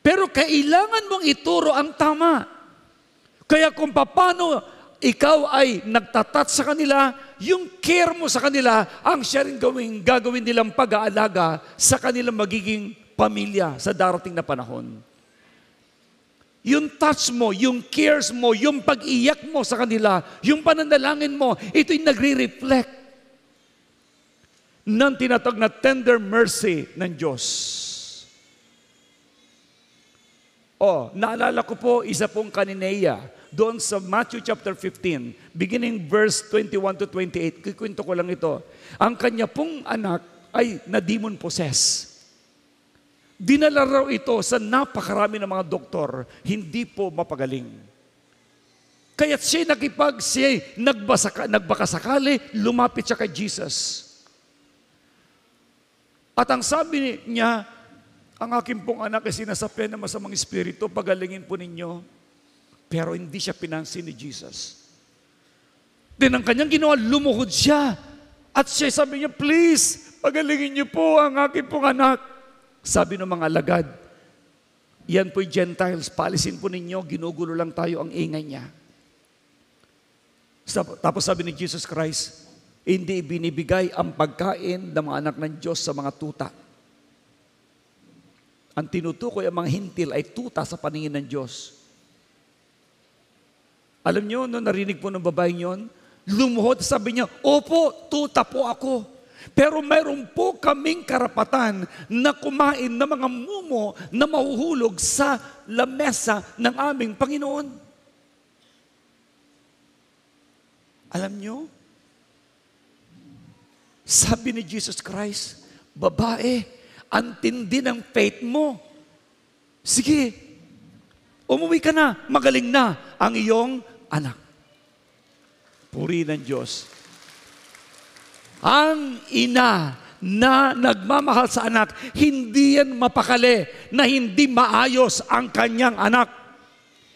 Pero kailangan mong ituro ang tama. Kaya kung paano ikaw ay nagtatat sa kanila, yung care mo sa kanila, ang siya rin gagawin nilang pag-aalaga sa kanilang magiging pamilya sa darating na panahon. Yung touch mo, yung cares mo, yung pag-iyak mo sa kanila, yung pananalangin mo, ito'y nagre-reflect ng tinatawag na tender mercy ng Diyos. Naalala ko po, isa pong kanineya, doon sa Matthew chapter 15, beginning verse 21 to 28, kikwento ko lang ito. Ang kanya pong anak ay na-demon possessed. Dinala raw ito sa napakarami ng mga doktor, hindi po mapagaling. Kaya't siya nagbakasakali, lumapit siya kay Jesus. At ang sabi niya, ang aking pong anak ay sinasapian ng masamang espiritu, pagalingin po ninyo. Pero hindi siya pinansin ni Jesus. Then ang kanyang ginawa, lumuhod siya. At siya sabi niya, please, pagalingin niyo po ang aking pong anak. Sabi ng mga alagad, yan po'y Gentiles, paalisin po ninyo, ginugulo lang tayo ang ingay niya. Tapos sabi ni Jesus Christ, hindi binibigay ang pagkain ng mga anak ng Diyos sa mga tuta. Ang tinutukoy ang mga hintil ay tuta sa paningin ng Diyos. Alam niyo, no, narinig po ng babaeng yon, lumuhod, sabi niya, opo, tuta po ako. Pero mayroon po kaming karapatan na kumain ng mga mumo na mahuhulog sa lamesa ng aming Panginoon. Alam nyo, sabi ni Jesus Christ, babae, ang tindi ng faith mo. Sige, umuwi ka na, magaling na ang iyong anak. Puri ng Diyos. Ang ina na nagmamahal sa anak, hindi yan mapakali na hindi maayos ang kanyang anak.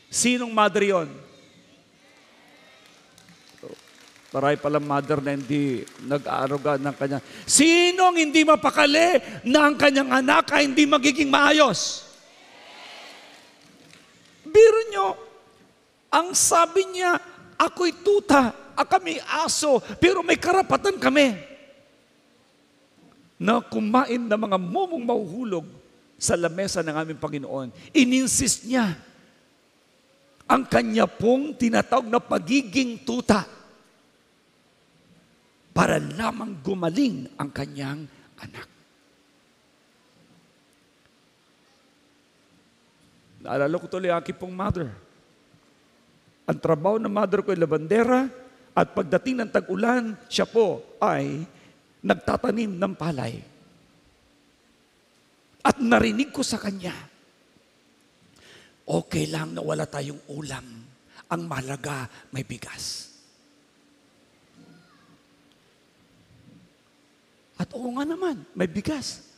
Sinong mother yon? Maray palang mother na hindi nag-aaruga ng kanyang. Sinong hindi mapakali na ang kanyang anak ay hindi magiging maayos? Biro nyo, ang sabi niya, ako'y tuta, kami aso, pero may karapatan kami na kumain ng mga mumong mahuhulog sa lamesa ng aming Panginoon. Ininsist niya ang kanya pong tinatawag na pagiging tuta para lamang gumaling ang kanyang anak. Naalala ko tuloy ang aking pong mother. Ang trabaho ng mother ko ay labandera, at pagdating ng tag-ulan, siya po ay nagtatanim ng palay. At narinig ko sa kanya, okay lang na wala tayong ulam. Ang mahalaga, may bigas. At oo nga naman, may bigas.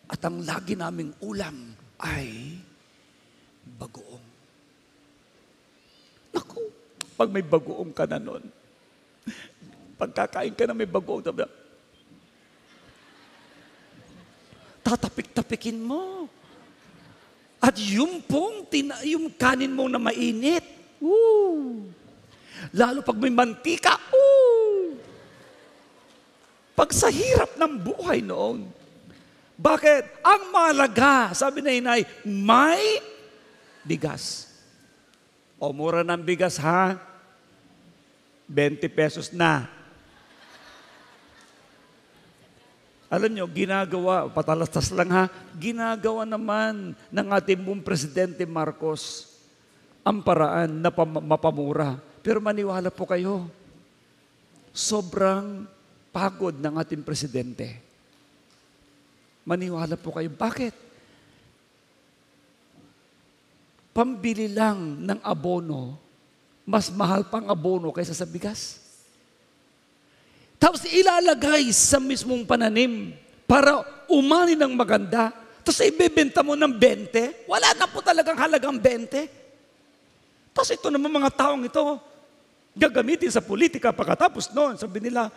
At ang lagi naming ulam ay bagoong. Naku, pag may bagoong ka na nun, pagkakain ka na may bagoong, tatapik-tapikin mo. At yung yung kanin mo na mainit, lalo pag may mantika, pag sa hirap ng buhay noon. Bakit? Ang mahalaga, sabi na inay, may bigas. O mura ng bigas ha? 20 pesos na. Alam nyo, ginagawa, patalastas lang ha, ginagawa naman ng ating buong Presidente Marcos ang paraan na mapamura. Pero maniwala po kayo, sobrang pagod ng ating Presidente. Maniwala po kayo. Bakit? Pambili lang ng abono, mas mahal pang abono kaysa sa bigas. Tapos ilalagay sa mismong pananim para umani ng maganda. Tapos ibebenta mo ng 20. Wala na po talagang halagang 20. Tapos ito naman mga taong ito, gagamitin sa politika pagkatapos noon. Sabi nila,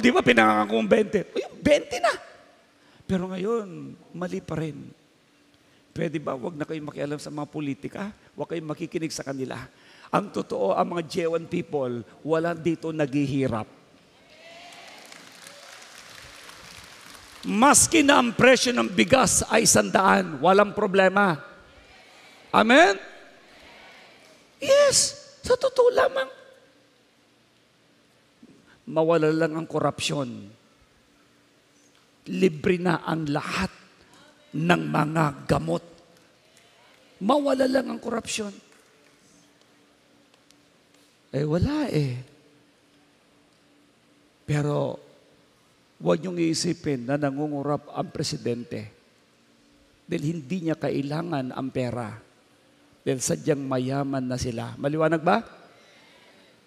di ba pinangangakong 20? Yung 20 na. Pero ngayon, mali pa rin. Pwede ba, wag na kayong makialam sa mga politika? Wag kayong makikinig sa kanila. Ang totoo, ang mga J1 people, wala dito naghihirap. Maski na ang presyo ng bigas ay 100, walang problema. Amen? Yes, sa totoo lamang. Mawala lang ang korupsyon. Libre na ang lahat ng mga gamot. Mawala lang ang korupsyon. Wala eh. Pero huwag niyong iisipin na nangungurap ang presidente dahil hindi niya kailangan ang pera dahil sadyang mayaman na sila. Maliwanag ba?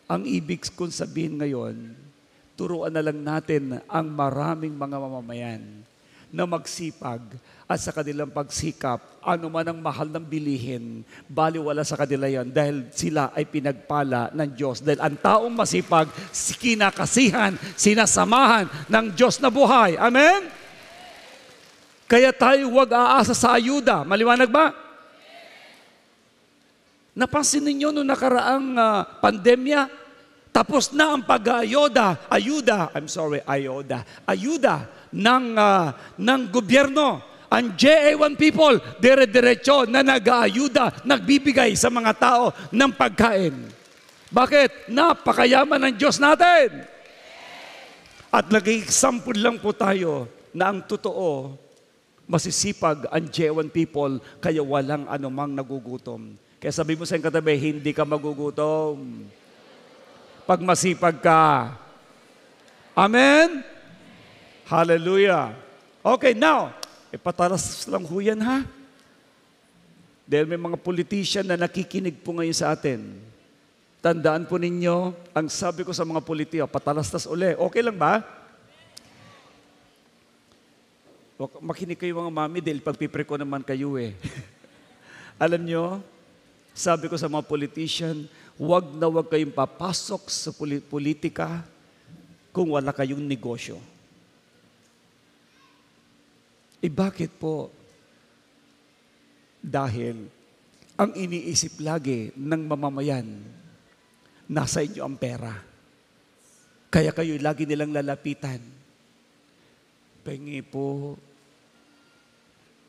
Ang ibig kong sabihin ngayon, turuan na lang natin ang maraming mga mamamayan na magsipag at sa kanilang pagsikap, ano man ang mahal ng bilihin, baliwala sa kanila yan dahil sila ay pinagpala ng Diyos. Dahil ang taong masipag, kinakasihan, sinasamahan ng Diyos na buhay. Amen? Kaya tayo huwag aasa sa ayuda. Maliwanag ba? Napansin ninyo noong nakaraang pandemya, tapos na ang ayuda ng gobyerno. Ang JA1 people, dire-diretso na nag-aayuda, nagbibigay sa mga tao ng pagkain. Bakit? Napakayaman ng Diyos natin. At nag-example lang po tayo na ang totoo, masisipag ang JA1 people, kaya walang anumang nagugutom. Kaya sabi mo sa iyong katabi, hindi ka magugutom. Pag masipag ka. Amen? Hallelujah. Okay, now, patalas lang ho yan, ha? Dahil may mga politician na nakikinig po ngayon sa atin. Tandaan po ninyo, ang sabi ko sa mga politiko, patalastas uli. Okay lang ba? Makinig kayo mga mami, dahil pagpipre ko naman kayo eh. Alam nyo, sabi ko sa mga politician, huwag na huwag kayong papasok sa politika kung wala kayong negosyo. Bakit po? Dahil ang iniisip lagi ng mamamayan, nasa inyo ang pera. Kaya kayo lagi nilang lalapitan. Pengi po,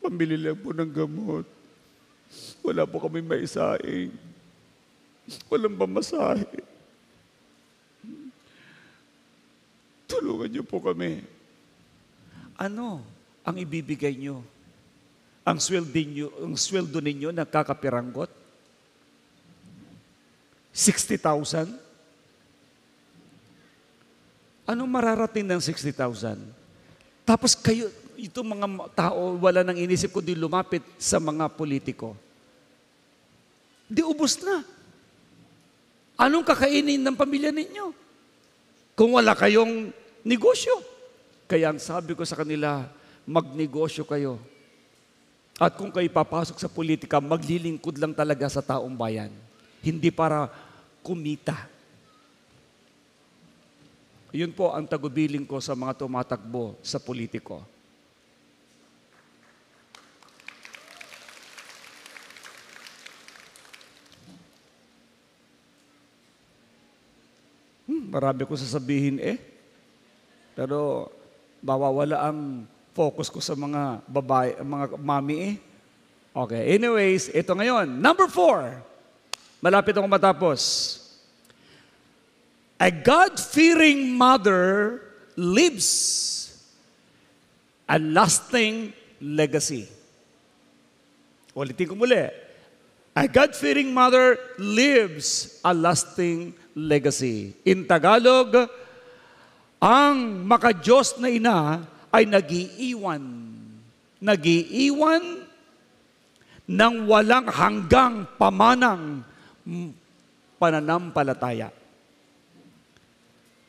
pambili lang po ng gamot. Wala po kami maisaing. Walang pamasahe. Tulungan niyo po kami. Ano ang ibibigay nyo? Ang sweldo ninyo nagkakapiranggot? 60,000? Anong mararating ng 60,000? Tapos kayo, itong mga tao, wala nang inisip kundi lumapit sa mga politiko. Di ubos na. Anong kakainin ng pamilya ninyo? Kung wala kayong negosyo. Kaya ang sabi ko sa kanila, magnegosyo kayo. At kung kayo papasok sa politika, maglilingkod lang talaga sa taong bayan. Hindi para kumita. Yun po ang tagubilin ko sa mga tumatakbo sa politiko. Marami ko sasabihin pero mawawala ang focus ko sa mga babae, mga mami Okay, anyways, ito ngayon. Number 4. Malapit akong matapos. A God-fearing mother leaves a lasting legacy. Ulitin ko muli. A God-fearing mother lives a lasting legacy. In Tagalog, ang makadiyos na ina ay nag-iiwan. Nag-iiwan ng walang hanggang pamanang pananampalataya.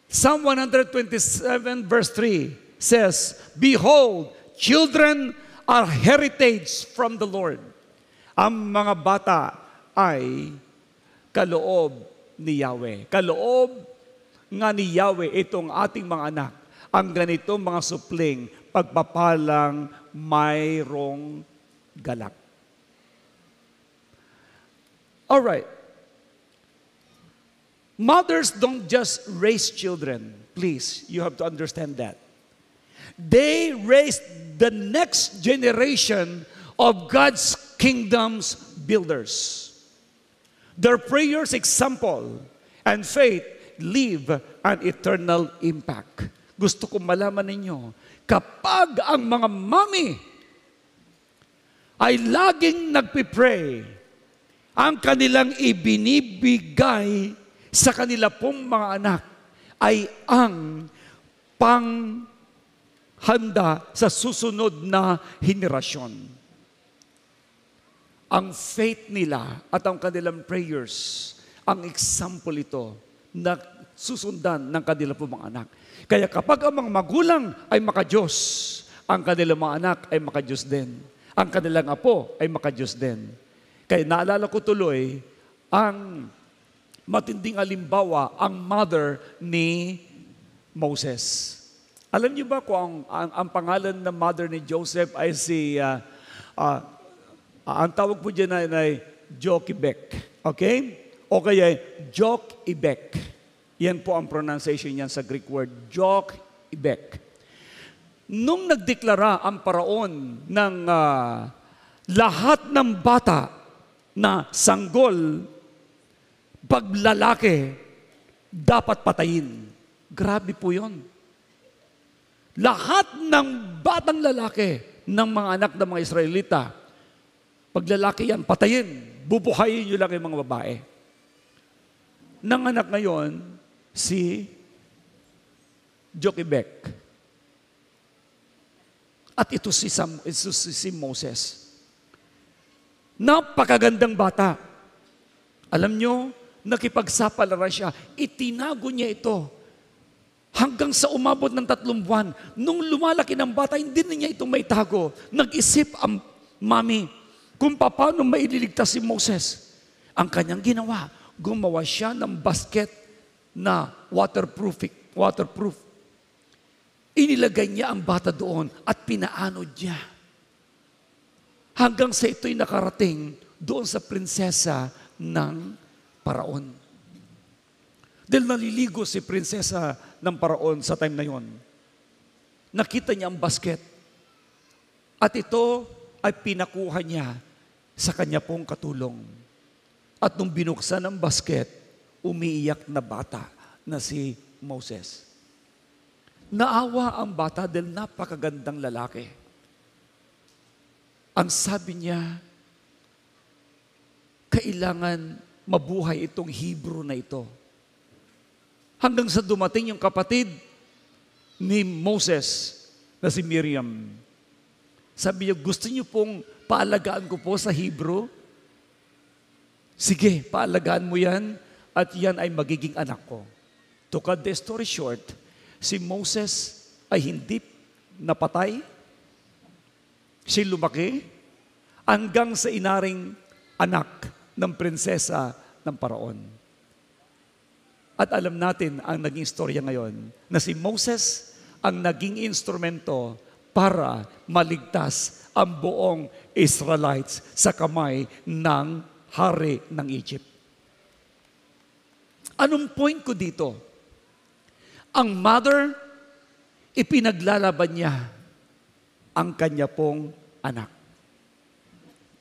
Psalm 127 verse 3 says, Behold, children are heritage from the Lord. Ang mga bata ay kaloob ni Yahweh. Kaloob nga ni Yahweh itong ating mga anak. Ang ganitong mga supling, pagpapalang mayroong galak. Alright. Mothers don't just raise children. Please, you have to understand that. They raise the next generation of God's kingdom's builders. Their prayers, example, and faith leave an eternal impact. Gusto kong malaman ninyo, kapag ang mga mami ay laging nagpipray, ang kanilang ibinibigay sa kanila pong mga anak ay ang panghanda sa susunod na henerasyon. Ang faith nila at ang kanilang prayers, ang example ito na susundan ng kanilang pong mga anak. Kaya kapag ang mga magulang ay makadiyos, ang kanilang mga anak ay makadiyos din. Ang kanilang apo ay makadiyos din. Kaya naalala ko tuloy, ang matinding alimbawa, ang mother ni Moses. Alam niyo ba kung ang pangalan ng mother ni Joseph ay si, ang tawag po dyan ay Jochebed. Okay? O kaya Jochebed. Yan po ang pronunciation niyan sa Greek word, Jochebed. Nung nagdeklara ang paraon ng lahat ng bata na sanggol, pag lalaki, dapat patayin. Grabe po yun. Lahat ng batang lalaki ng mga anak ng mga Israelita, pag lalaki yan, patayin. Bubuhayin nyo lang yung mga babae. Nanganak ngayon, si Jochebed. At ito si Moses. Napakagandang bata. Alam nyo, nakipagsapalaran siya. Itinago niya ito. Hanggang sa umabot ng 3 buwan, nung lumalaki ng bata, hindi na niya ito maitago. Nag-isip ang mami kung paano maililigtas si Moses. Ang kanyang ginawa, gumawa siya ng basket na waterproof. Inilagay niya ang bata doon at pinaanod niya. Hanggang sa ito'y nakarating doon sa prinsesa ng Paraon. Dahil naliligo si prinsesa ng Paraon sa time na yon. Nakita niya ang basket. At ito ay pinakuha niya sa kanya pong katulong. At nung binuksan ang basket, umiiyak na bata na si Moses. Naawa ang bata dahil napakagandang lalaki. Ang sabi niya, kailangan mabuhay itong Hebrew na ito. Hanggang sa dumating yung kapatid ni Moses na si Miriam. Sabi niya, gusto niyo pong paalagaan ko po sa Hebrew? Sige, paalagaan mo yan at yan ay magiging anak ko. To cut the story short, si Moses ay hindi napatay. Siya lumaki hanggang sa inaring anak ng prinsesa ng Paraon. At alam natin ang naging istorya ngayon na si Moses ang naging instrumento para maligtas ang buong Israelites sa kamay ng hari ng Egypt. Anong point ko dito? Ang mother, ipinaglalaban niya ang kanya pong anak.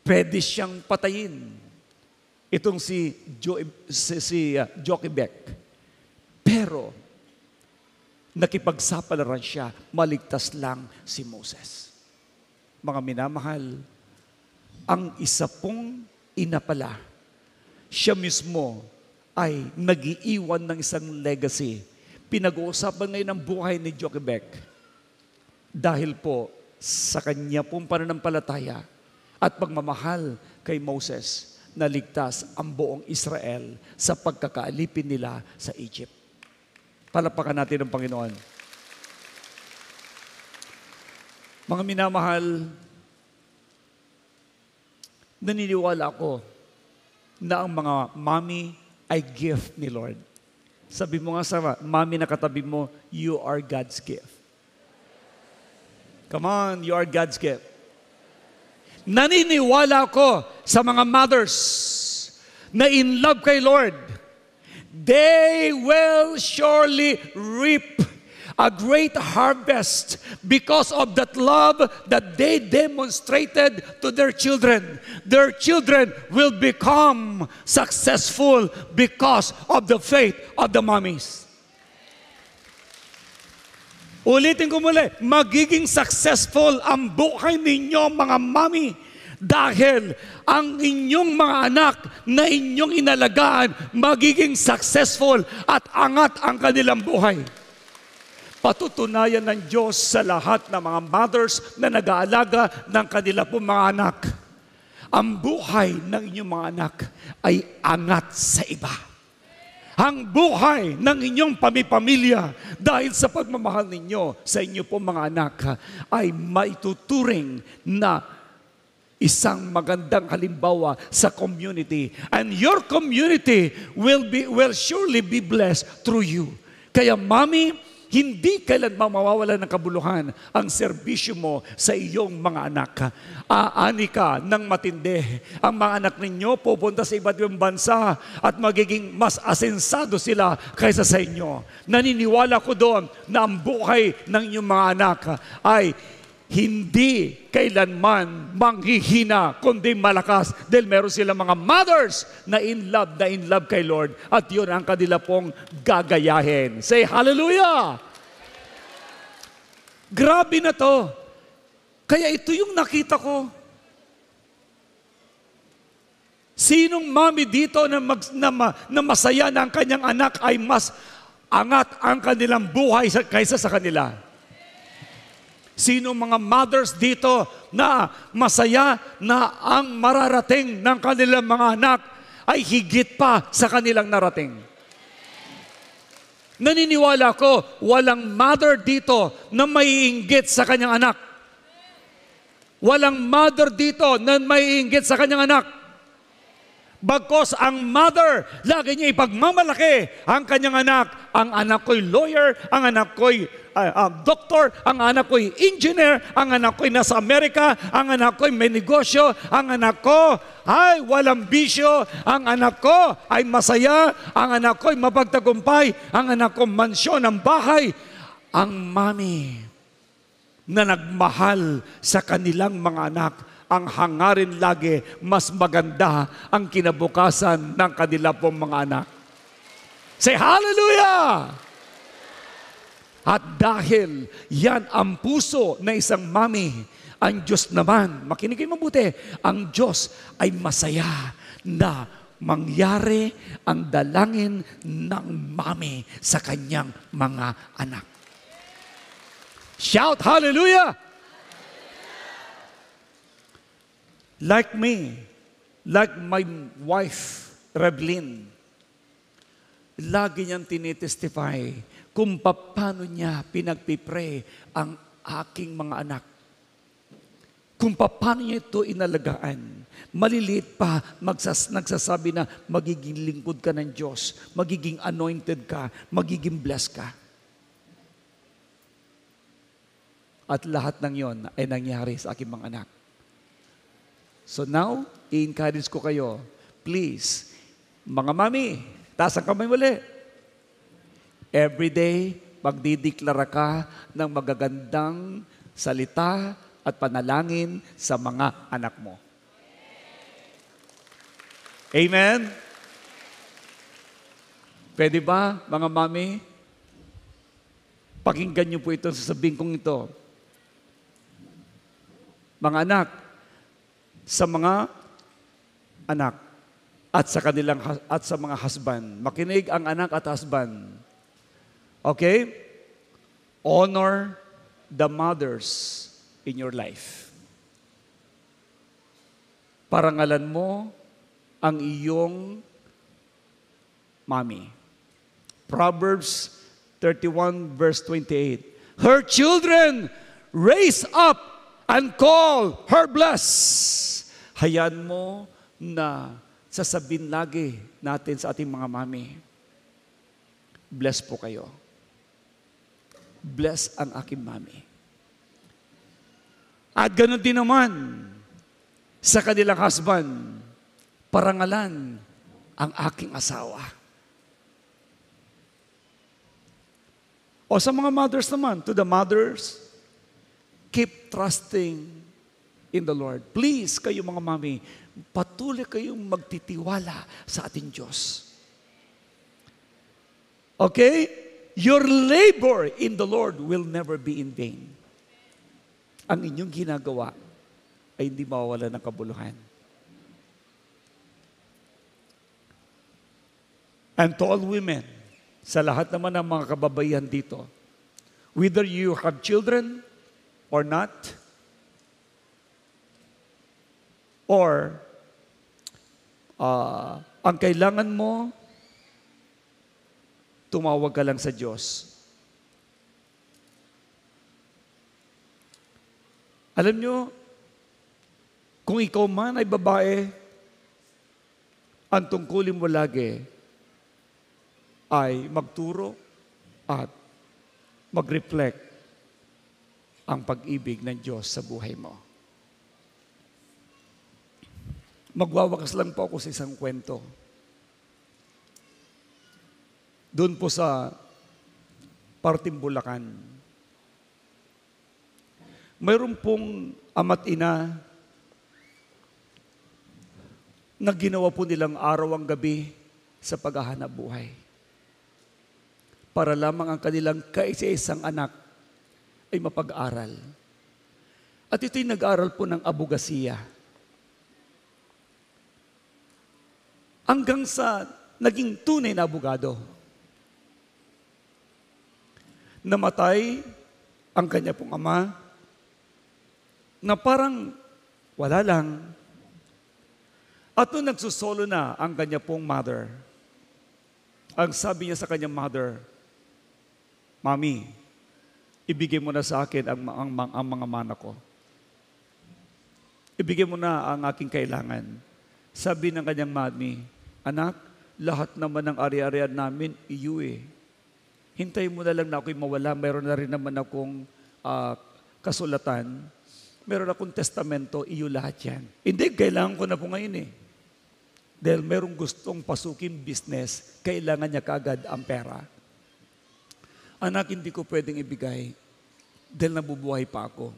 Pwede siyang patayin. Itong si Jochebed. Pero, nakipagsapalaran siya, maligtas lang si Moses. Mga minamahal, ang isa pong ina pala, siya mismo ay nag-iiwan ng isang legacy. Pinag-uusapan ngayon ang buhay ni Jochebed dahil po sa kanya pong pananampalataya at pagmamahal kay Moses, naligtas ang buong Israel sa pagkakaalipin nila sa Egypt. Palapakan natin ang Panginoon. Mga minamahal, naniniwala ako na ang mga mommy ay gift ni Lord. Sabi mo nga sa mommy na katabi mo, you are God's gift. Come on, you are God's gift. Naniniwala ako sa mga mothers na in love kay Lord. They will surely reap a great harvest because of that love that they demonstrated to their children. Their children will become successful because of the faith of the mommies. Ulitin ko muli, magiging successful ang buhay ninyo mga mami dahil ang inyong mga anak na inyong inalagaan magiging successful at angat ang kanilang buhay. Patutunayan ng Diyos sa lahat ng mga mothers na nag-aalaga ng kanila pong mga anak. Ang buhay ng inyong mga anak ay angat sa iba. Ang buhay ng inyong pamipamilya dahil sa pagmamahal ninyo sa inyo pong mga anak ay maituturing na isang magandang halimbawa sa community. And your community will surely be blessed through you. Kaya mami, hindi kailanman mawawala ng kabuluhan ang serbisyo mo sa iyong mga anak. Aani ka ng matindi. Ang mga anak ninyo pupunta sa iba't ibang bansa at magiging mas asensado sila kaysa sa inyo. Naniniwala ko doon na ang buhay ng inyong mga anak ay hindi kailanman manghihina, kundi malakas dahil meron silang mga mothers na in love kay Lord at yun ang kanila pong gagayahin. Say hallelujah! Grabe na to. Kaya ito yung nakita ko. Sinong mami dito na masaya na ang kanyang anak ay mas angat ang kanilang buhay kaysa sa kanila? Sino mga mothers dito na masaya na ang mararating ng kanilang mga anak ay higit pa sa kanilang narating? Naniniwala ko, walang mother dito na maiinggit sa kanyang anak. Walang mother dito na maiinggit sa kanyang anak. Bagkos ang mother, lagi niya ipagmamalaki ang kanyang anak. Ang anak ko'y lawyer, ang anak ko'y doktor, ang anak ko'y engineer, ang anak ko'y nasa Amerika, ang anak ko'y may negosyo, ang anak ko ay walang bisyo, ang anak ko ay masaya, ang anak ko'y mapagtagumpay, ang anak ko mansyon ng bahay. Ang mami na nagmahal sa kanilang mga anak, ang hangarin lagi, mas maganda ang kinabukasan ng kanila pong mga anak. Say hallelujah! At dahil yan ang puso na isang mami, ang Diyos naman, makinigin mabuti, ang Diyos ay masaya na mangyari ang dalangin ng mami sa kanyang mga anak. Shout hallelujah! Like me, like my wife, Reblin, lagi niyang tinitestify kung paano niya pinagpipray ang aking mga anak. Kung paano niya ito inalagaan. Maliliit pa, nagsasabi na magiging lingkod ka ng Diyos, magiging anointed ka, magiging blessed ka. At lahat ng yon ay nangyari sa aking mga anak. So now, i-encourage ko kayo, please, mga mami, taas ang kamay muli. Every day, magdideklara ka ng magagandang salita at panalangin sa mga anak mo. Amen? Pwede ba, mga mami? Pakinggan niyo po ito, sasabihin kong ito. Mga anak, sa mga anak at sa mga husband. Makinig ang anak at husband. Okay? Honor the mothers in your life. Parangalan mo ang iyong mommy. Proverbs 31 verse 28. Her children raise up and call her blessed. Hayaan mo na sasabihin lagi natin sa ating mga mami, bless po kayo. Bless ang aking mami. At ganoon din naman sa kanilang husband, parangalan ang aking asawa. O sa mga mothers naman, to the mothers, keep trusting in the Lord. Please, kayo mga mami, patuloy kayong magtitiwala sa ating Diyos. Okay? Your labor in the Lord will never be in vain. Ang inyong ginagawa ay hindi mawawala ng kabuluhan. And to all women, sa lahat naman ng mga kababaihan dito, whether you have children or not, or ang kailangan mo, tumawag ka lang sa Diyos. Alam nyo, kung ikaw man ay babae, ang tungkulin mo lagi ay magturo at mag-reflect ang pag-ibig ng Diyos sa buhay mo. Magwawakas lang po ako sa isang kwento. Doon po sa parting Bulacan. Mayroon pong ama't ina na ginawa po nilang araw ang gabi sa paghahanap buhay. Para lamang ang kanilang kaisa-isang anak ay mapag-aral. At ito'y nag-aral po ng abogasiya. Hanggang sa naging tunay na abogado. Namatay ang kanya pong ama na parang wala lang. At nung nagsusolo na ang kanya pong mother, ang sabi niya sa kanyang mother, Mami, ibigay mo na sa akin ang mga mana ko. Ibigay mo na ang aking kailangan. Sabi ng kanyang mami, anak, lahat naman ng ari-arian namin, iyo eh. Hintayin mo na lang na ako'y mawala. Meron na rin naman akong kasulatan. Meron akong testamento, iyo lahat yan. Hindi, kailangan ko na po ngayon eh. Dahil merong gustong pasukin business, kailangan niya kaagad ang pera. Anak, hindi ko pwedeng ibigay dahil nabubuhay pa ako.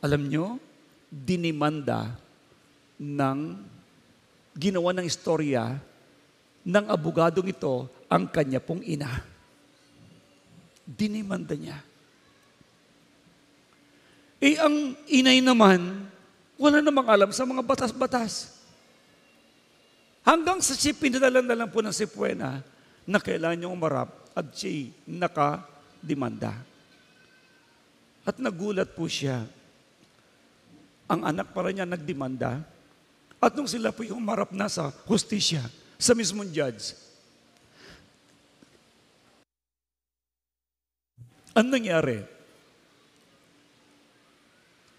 Alam nyo, dinimanda ginawa ng istorya ng abogadong ito ang kanya pong ina. Dinimanda niya. Ang inay naman, wala namang alam sa mga batas-batas. Hanggang sa siya pinadalan na lang po ng Sipuena na kailangan niyong umarap at siya nakadimanda. At nagulat po siya. ang anak para niya nagdemanda. At nung sila po yung humarap na sa hustisya, sa mismong judge, ang nangyari?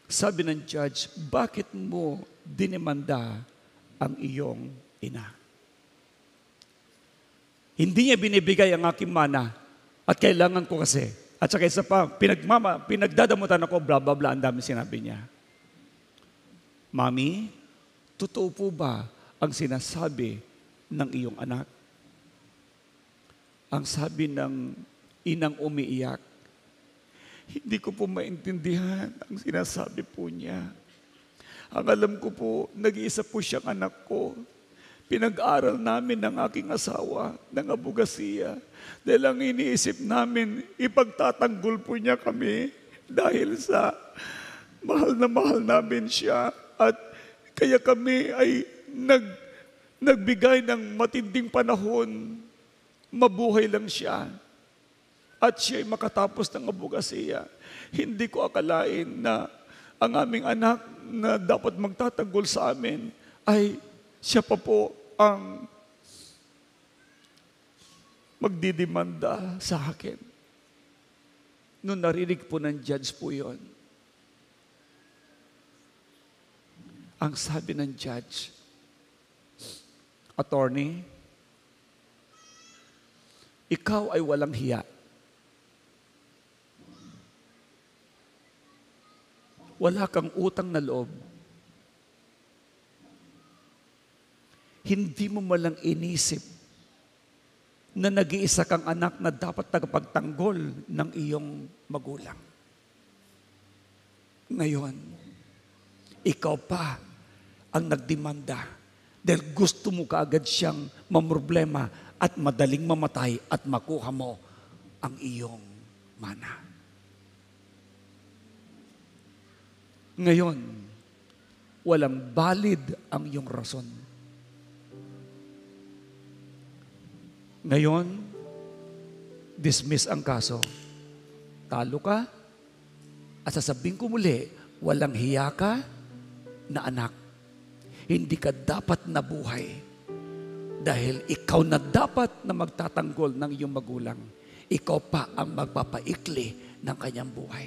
Sabi ng judge, bakit mo dinemanda ang iyong ina? Hindi niya binibigay ang aking mana at kailangan ko kasi. At saka isa pa, pinagdadamutan ako, bla bla bla, ang dami sinabi niya. Mami, totoo po ba ang sinasabi ng iyong anak? Ang sabi ng inang umiiyak, hindi ko po maintindihan ang sinasabi po niya. Ang alam ko po, nag-iisa po siyang anak ko. Pinag-aral namin ng aking asawa ng abogasiya. Dahil ang iniisip namin, ipagtatanggol po niya kami dahil sa mahal na mahal namin siya. At kaya kami ay nagbigay ng matinding panahon. Mabuhay lang siya. At siya ay makatapos ng abogasiya. Hindi ko akalain na ang aming anak na dapat magtatanggol sa amin ay siya pa po ang magdidemanda sa akin. Noong narinig po ng judge po yon, ang sabi ng judge, attorney, ikaw ay walang hiya. Wala kang utang na loob. Hindi mo malang inisip na nag-iisa kang anak na dapat tagapagtanggol ng iyong magulang. Ngayon, ikaw pa ang nagdemanda dahil gusto mo kaagad siyang mamroblema at madaling mamatay at makuha mo ang iyong mana. Ngayon, walang valid ang iyong rason. Ngayon, dismiss ang kaso. Talo ka, at sasabihin ko muli, walang hiya ka na anak. Hindi ka dapat nabuhay dahil ikaw na dapat na magtatanggol ng iyong magulang. Ikaw pa ang magpapaikli ng kanyang buhay.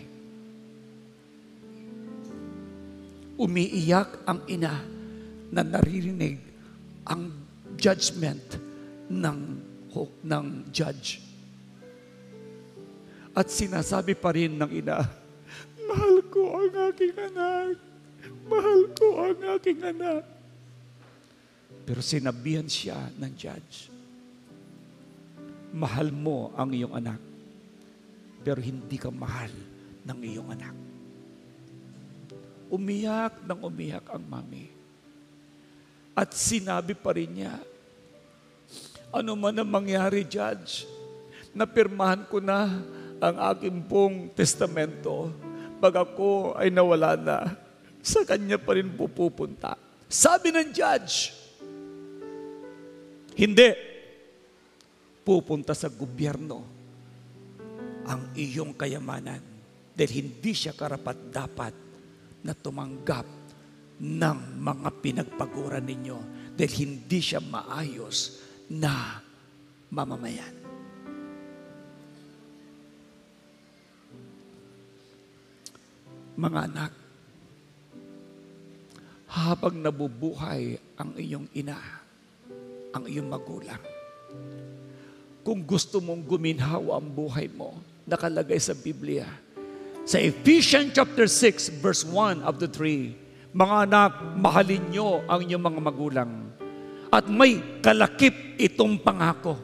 Umiiyak ang ina na naririnig ang judgment ng judge. At sinasabi pa rin ng ina, mahal ko ang aking anak. Mahal ko ang aking anak. Pero sinabihan siya ng judge, mahal mo ang iyong anak, pero hindi ka mahal ng iyong anak. Umiyak ng umiyak ang mami. At sinabi pa rin niya, ano man ang mangyari, Judge, napirmahan ko na ang aking pong testamento. Pag ako ay nawala na, sa kanya pa rin pupunta. Sabi ng judge, hindi. Pupunta sa gobyerno ang iyong kayamanan dahil hindi siya karapat-dapat na tumanggap ng mga pinagpaguran ninyo dahil hindi siya maayos na mamamayan. Mga anak, habang nabubuhay ang iyong ina, ang iyong magulang, kung gusto mong guminhawa ang buhay mo, nakalagay sa Biblia, sa Ephesians chapter 6, verse 1 up to 3, mga anak, mahalin nyo ang inyong mga magulang. At may kalakip itong pangako.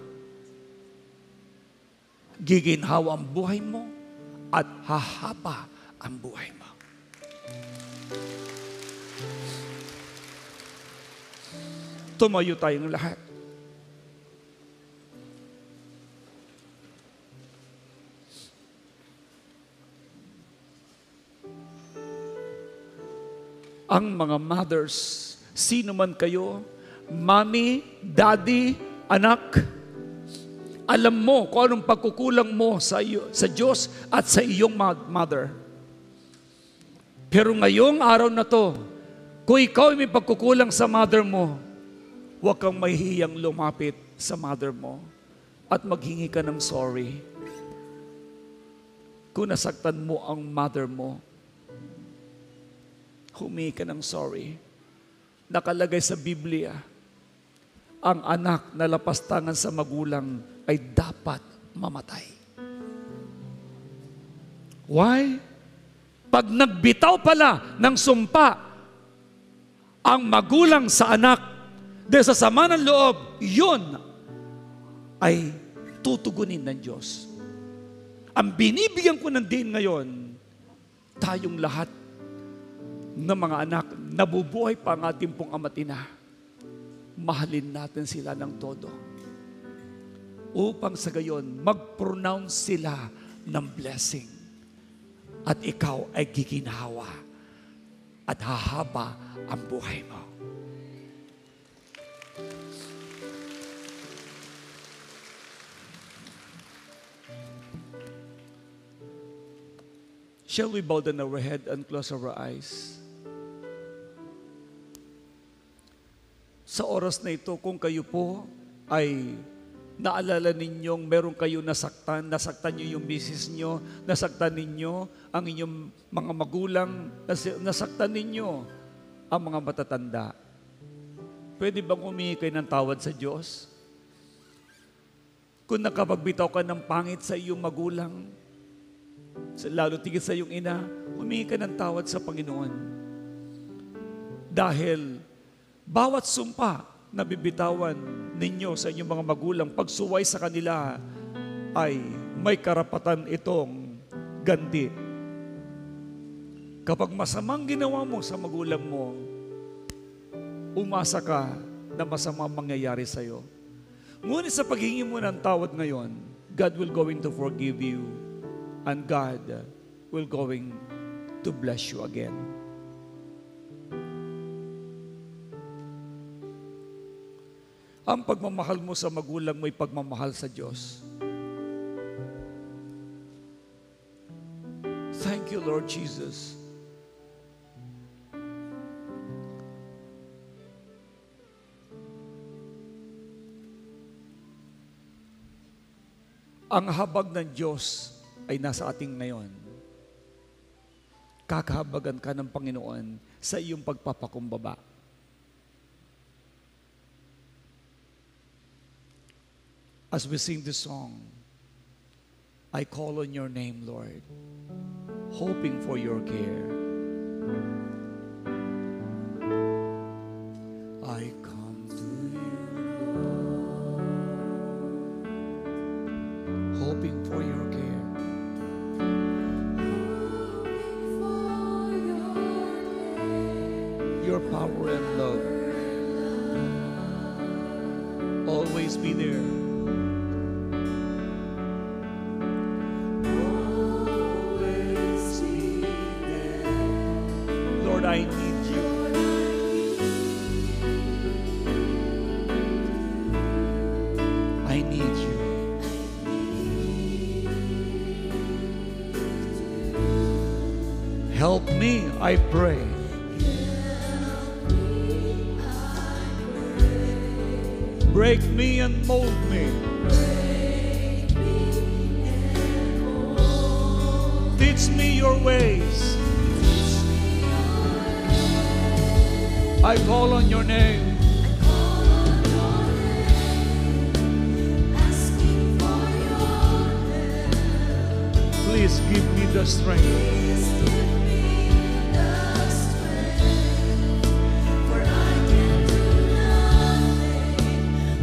Giginhawa ang buhay mo at hahaba ang buhay mo. Tumayo tayong lahat. Ang mga mothers, sino man kayo, mommy, daddy, anak, alam mo kung anong pagkukulang mo sa Diyos at sa iyong mother. Pero ngayong araw na to, kung ikaw ay may pagkukulang sa mother mo, huwag kang mahihiyang lumapit sa mother mo at maghingi ka ng sorry. Kung nasaktan mo ang mother mo, humingi ka ng sorry. Nakalagay sa Biblia, ang anak na lapastangan sa magulang ay dapat mamatay. Why? Pag nagbitaw pala ng sumpa ang magulang sa anak, dahil sa sama ng loob, yun ay tutugunin ng Diyos. Ang binibigyan ko ng din ngayon, tayong lahat ng mga anak, nabubuhay pa ang ating pong ama't ina. Mahalin natin sila ng todo. Upang sa gayon, mag-pronounce sila ng blessing. At ikaw ay giginhawa at hahaba ang buhay mo. Shall we bow down our head and close our eyes? Sa oras na ito, kung kayo po ay naalala ninyong meron kayo nasaktan niyo yung misis nyo, nasaktan ninyo ang inyong mga magulang, nasaktan ninyo ang mga matatanda, pwede bang humingi kayo ng tawad sa Diyos? Kung nakapagbitaw ka ng pangit sa iyong magulang, lalo tigit sa iyong ina, humingi ka ng tawad sa Panginoon. Dahil bawat sumpa na bibitawan ninyo sa inyong mga magulang, pagsuway sa kanila ay may karapatan itong ganti. Kapag masamang ginawa mo sa magulang mo, umasa ka na masamang mangyayari sa iyo. Ngunit sa paghingi mo ng tawad ngayon, God will going to forgive you and God will going to bless you again. Ang pagmamahal mo sa magulang mo'y pagmamahal sa Diyos. Thank you, Lord Jesus. Ang habag ng Diyos ay nasa ating ngayon. Kakahabagan ka ng Panginoon sa iyong pagpapakumbaba. As we sing this song, I call on your name, Lord, hoping for your care. I come to you, hoping for your care. Your power and love always be there. I need you. I need you. Help me, I pray. Break me and mold me. Teach me your ways. I call on your name. Please give me the strength.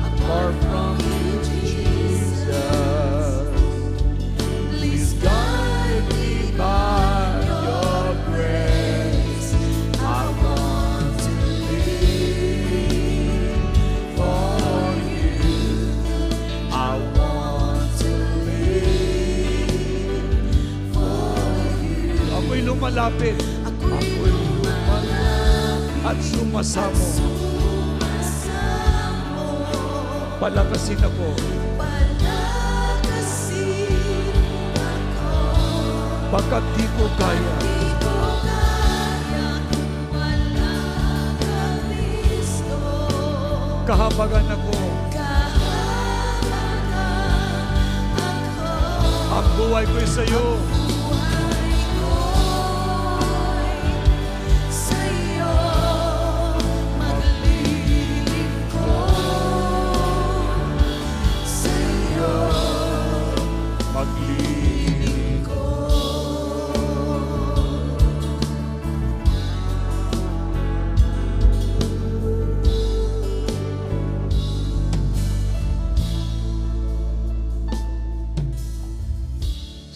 Apart from you, Jesus. Please guide me by your grace. I want to live for you. I want to live for you. Ako'y lumalapit. Ako'y lumalapit at sumasamo. Palakasin ako. Pagkat di ko kaya. Kahabagan ako. Ang buhay ko'y sa'yo.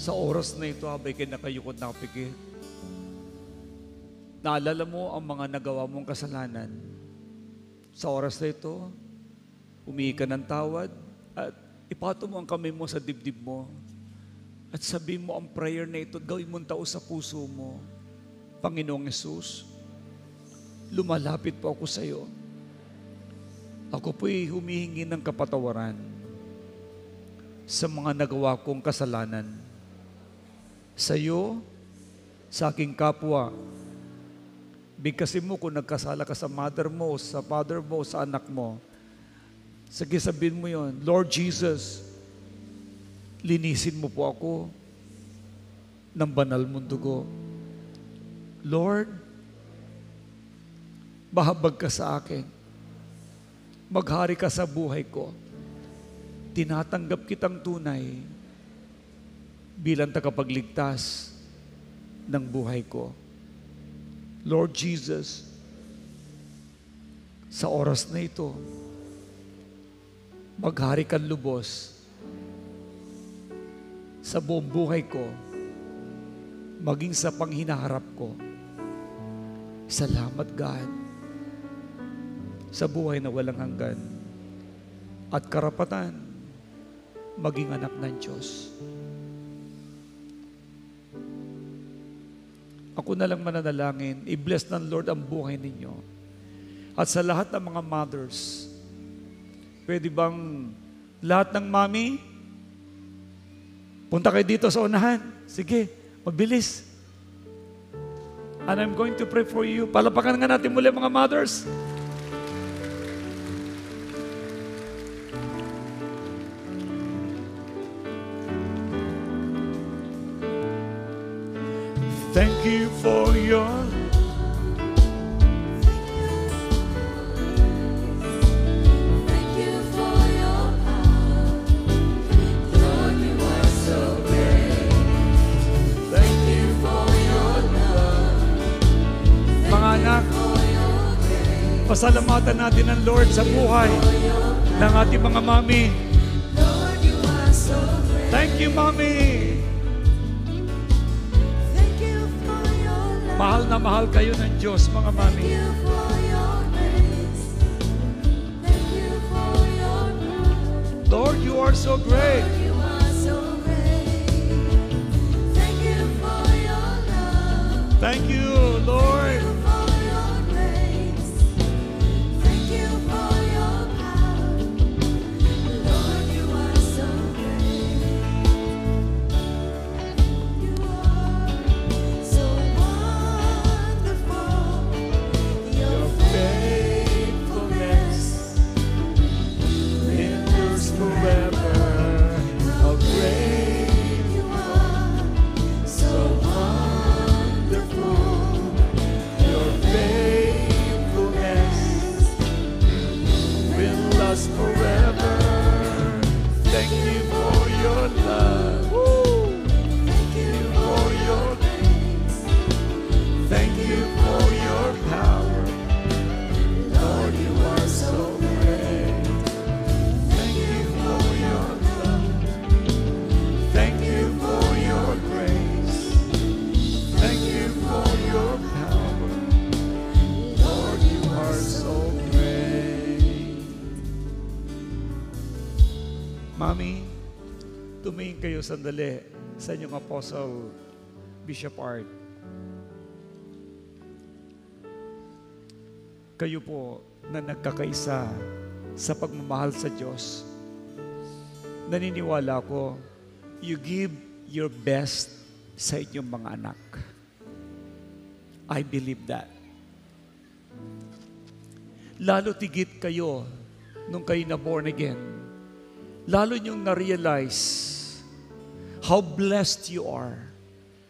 Sa oras na ito, habay kinakayukod na kapikit, naalala mo ang mga nagawa mong kasalanan. Sa oras na ito, humingi ka ng tawad at ipato mo ang kamay mo sa dibdib mo at sabihin mo ang prayer na ito, gawin mong tao sa puso mo. Panginoong Yesus, lumalapit po ako sa iyo. Ako po'y humihingi ng kapatawaran sa mga nagawa kong kasalanan. Sa iyo, sa aking kapwa. Bigkasin mo kung nagkasala ka sa mother mo, sa father mo, sa anak mo. Sige, sabihin mo yon, Lord Jesus, linisin mo po ako ng banal mong dugo. Lord, mahabag ka sa akin. Maghari ka sa buhay ko. Tinatanggap kitang tunay bilang tagapagligtas ng buhay ko. Lord Jesus, sa oras na ito, maghari kang lubos sa buong buhay ko, maging sa panghinaharap ko. Salamat, God, sa buhay na walang hanggan at karapatan maging anak ng Diyos. Ako na lang mananalangin, i-bless ng Lord ang buhay ninyo. At sa lahat ng mga mothers, pwede bang lahat ng mami, punta kayo dito sa unahan. Sige, mabilis. And I'm going to pray for you. Palapakan nga natin muli mga mothers. Thank you for your power. Lord, you are so great. Thank you for your love. Mga anak, pasalamatan natin ang Lord sa buhay ng ating mga mami. Lord, you are so great. Thank you, mami. Mahal na mahal kayo ng Diyos, mga mami. Thank you for your grace. Thank you for your love. Lord, you are so great. Lord, you are so great. Thank you for your love. Thank you, Lord. Thank you for your grace. Thank you for your power. Lord, you are so great. You are so forever. Thank you for your love. Thank you for your grace. Thank you for your power. Lord, you are so great. Thank you for your love. Thank you for your grace. Thank you for your power. Lord, you are so great. Mami, tumingin kayo sandali sa inyong Apostle, Bishop Art. Kayo po na nagkakaisa sa pagmamahal sa Diyos. Naniniwala ko, you give your best sa inyong mga anak. I believe that. Lalo tigit kayo nung kayo na born again, lalo niyong na-realize how blessed you are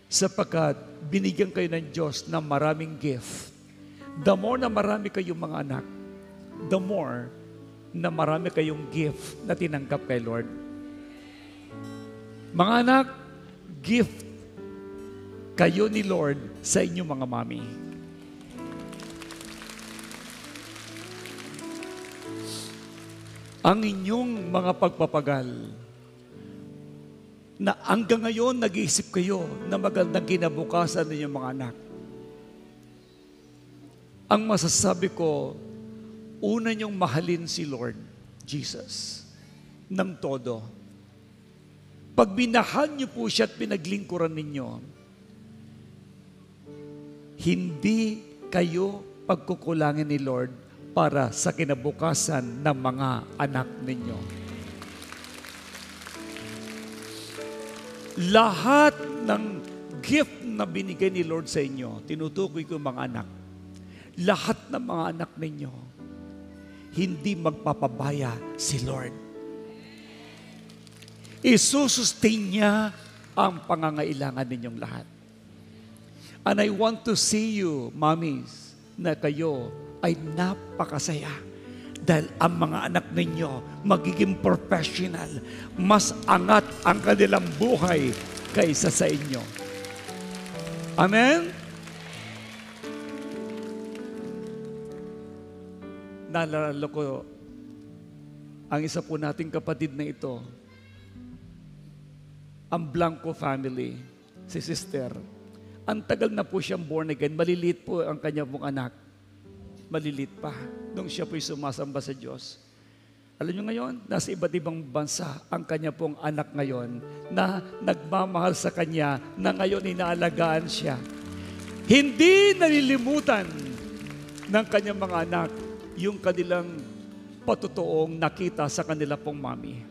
sapagkat binigyan kayo ng Diyos ng maraming gift. The more na marami kayong mga anak, the more na marami kayong gift na tinanggap kay Lord. Mga anak, gift kayo ni Lord sa inyong mga mami. Ang inyong mga pagpapagal na hanggang ngayon nag-iisip kayo na magandang kinabukasan ng inyong mga anak. Ang masasabi ko, una niyong mahalin si Lord Jesus ng todo. Pag binahal niyo po siya at pinaglingkuran ninyo, hindi kayo pagkukulangin ni Lord para sa kinabukasan ng mga anak ninyo. Lahat ng gift na binigay ni Lord sa inyo, tinutukoy ko mga anak, lahat ng mga anak ninyo, hindi magpapabaya si Lord. Isusustain niya ang pangangailangan ninyong lahat. And I want to see you, mommies, na kayo ay napakasaya dahil ang mga anak ninyo magiging professional. Mas angat ang kanilang buhay kaysa sa inyo. Amen? Naalala ko, ang isa po nating kapatid na ito, ang Blanco family, si sister. Ang tagal na po siyang born again. Maliliit po ang kanya pong anak. Maliliit pa. Nung siya po'y sumasamba sa Diyos. Alam niyo ngayon, nasa iba't ibang bansa ang kanya pong anak ngayon na nagmamahal sa kanya na ngayon inaalagaan siya. Hindi nalilimutan ng kanyang mga anak yung kanilang patutuong nakita sa kanila pong mami.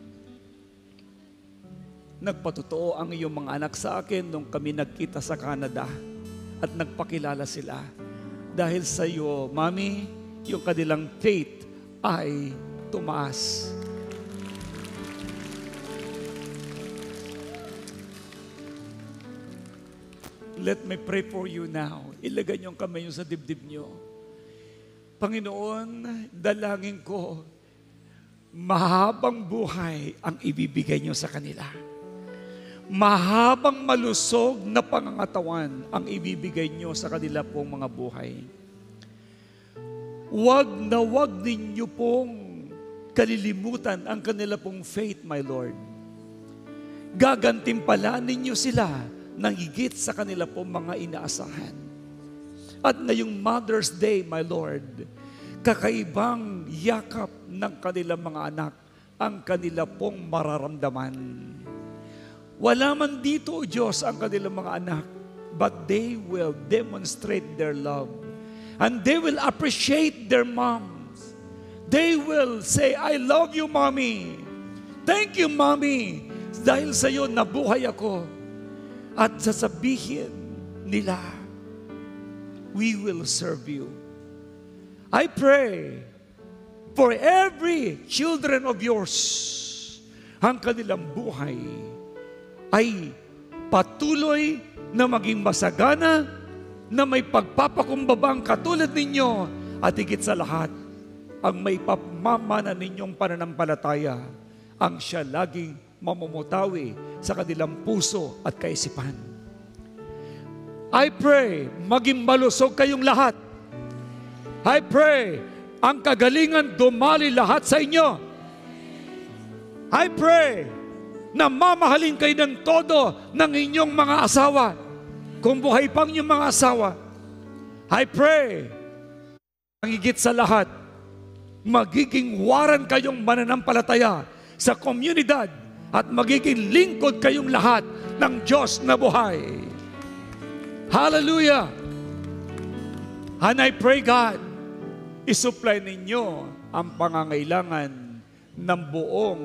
Nagpatotoo ang iyong mga anak sa akin nung kami nagkita sa Canada at nagpakilala sila. Dahil sa iyo, Mami, yung kanilang faith ay tumaas. Let me pray for you now. Ilagay niyo ang kamay niyo sa dibdib niyo. Panginoon, dalangin ko, mahabang buhay ang ibibigay niyo sa kanila. Mahabang malusog na pangangatawan ang ibibigay nyo sa kanila pong mga buhay. Wag ninyo pong kalilimutan ang kanila pong faith, my Lord. Gagantimpalaan ninyo sila ng higit sa kanila pong mga inaasahan. At ngayong Mother's Day, my Lord, kakaibang yakap ng kanilang mga anak ang kanila pong mararamdaman. Wala man dito, O Diyos, ang kanilang mga anak, but they will demonstrate their love. And they will appreciate their moms. They will say, I love you, Mommy. Thank you, Mommy. Dahil sa iyo, nabuhay ako. At sasabihin nila, we will serve you. I pray for every children of yours, ang kanilang buhay ay patuloy na maging masagana, na may pagpapakumbabang katulad ninyo, at higit sa lahat, ang may pamamana ninyong pananampalataya, ang siya laging mamumutawi sa kanilang puso at kaisipan. I pray, maging malusog kayong lahat. I pray, ang kagalingan dumali lahat sa inyo. I pray, na mamahalin kayo ng todo ng inyong mga asawa. Kung buhay pang inyong mga asawa, I pray, ang higit sa lahat, magiging waran kayong mananampalataya sa komunidad at magiging lingkod kayong lahat ng Diyos na buhay. Hallelujah! And I pray, God, isupply ninyo ang pangangailangan ng buong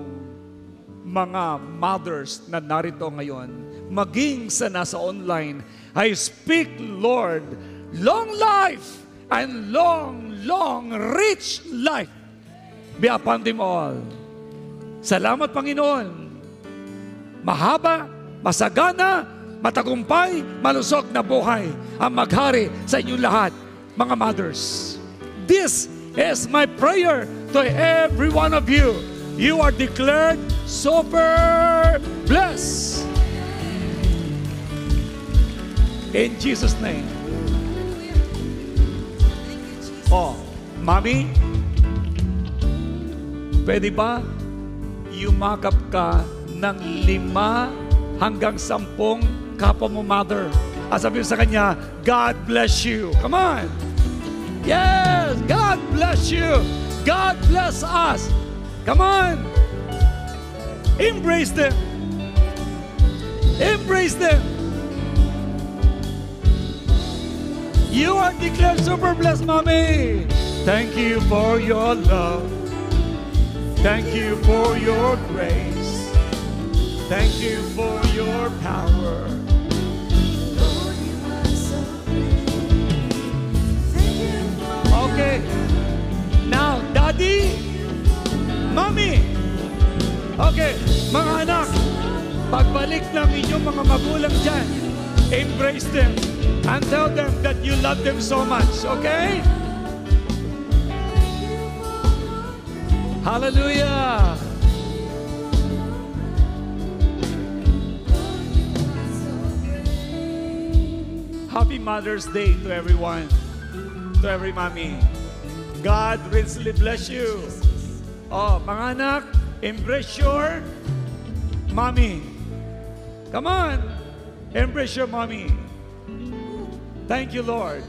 mga mothers na narito ngayon, maging sa nasa online. I speak, Lord, long life and long, rich life be upon them all. Salamat, Panginoon. Mahaba, masagana, matagumpay, malusog na buhay ang maghari sa inyong lahat, mga mothers. This is my prayer to every one of you. You are declared super blessed. In Jesus' name. Oh, Mami, pwede ba yumakap ka ng 5 hanggang 10 kapwa mo mother? At sabihin sa kanya, God bless you. Come on. Yes, God bless you. God bless us. Come on. Embrace them. Embrace them. You are declared super blessed, Mommy. Thank you for your love. Thank you for your grace. Thank you for your power. Okay. Now, Daddy, Mommy. Okay, mga anak, pagbalik ng inyong mga magulang dyan, embrace them and tell them that you love them so much, okay? Hallelujah! Happy Mother's Day to everyone, to every mommy. God richly bless you. Oh, mga anak, embrace your mommy. Come on, embrace your mommy. Thank you, Lord.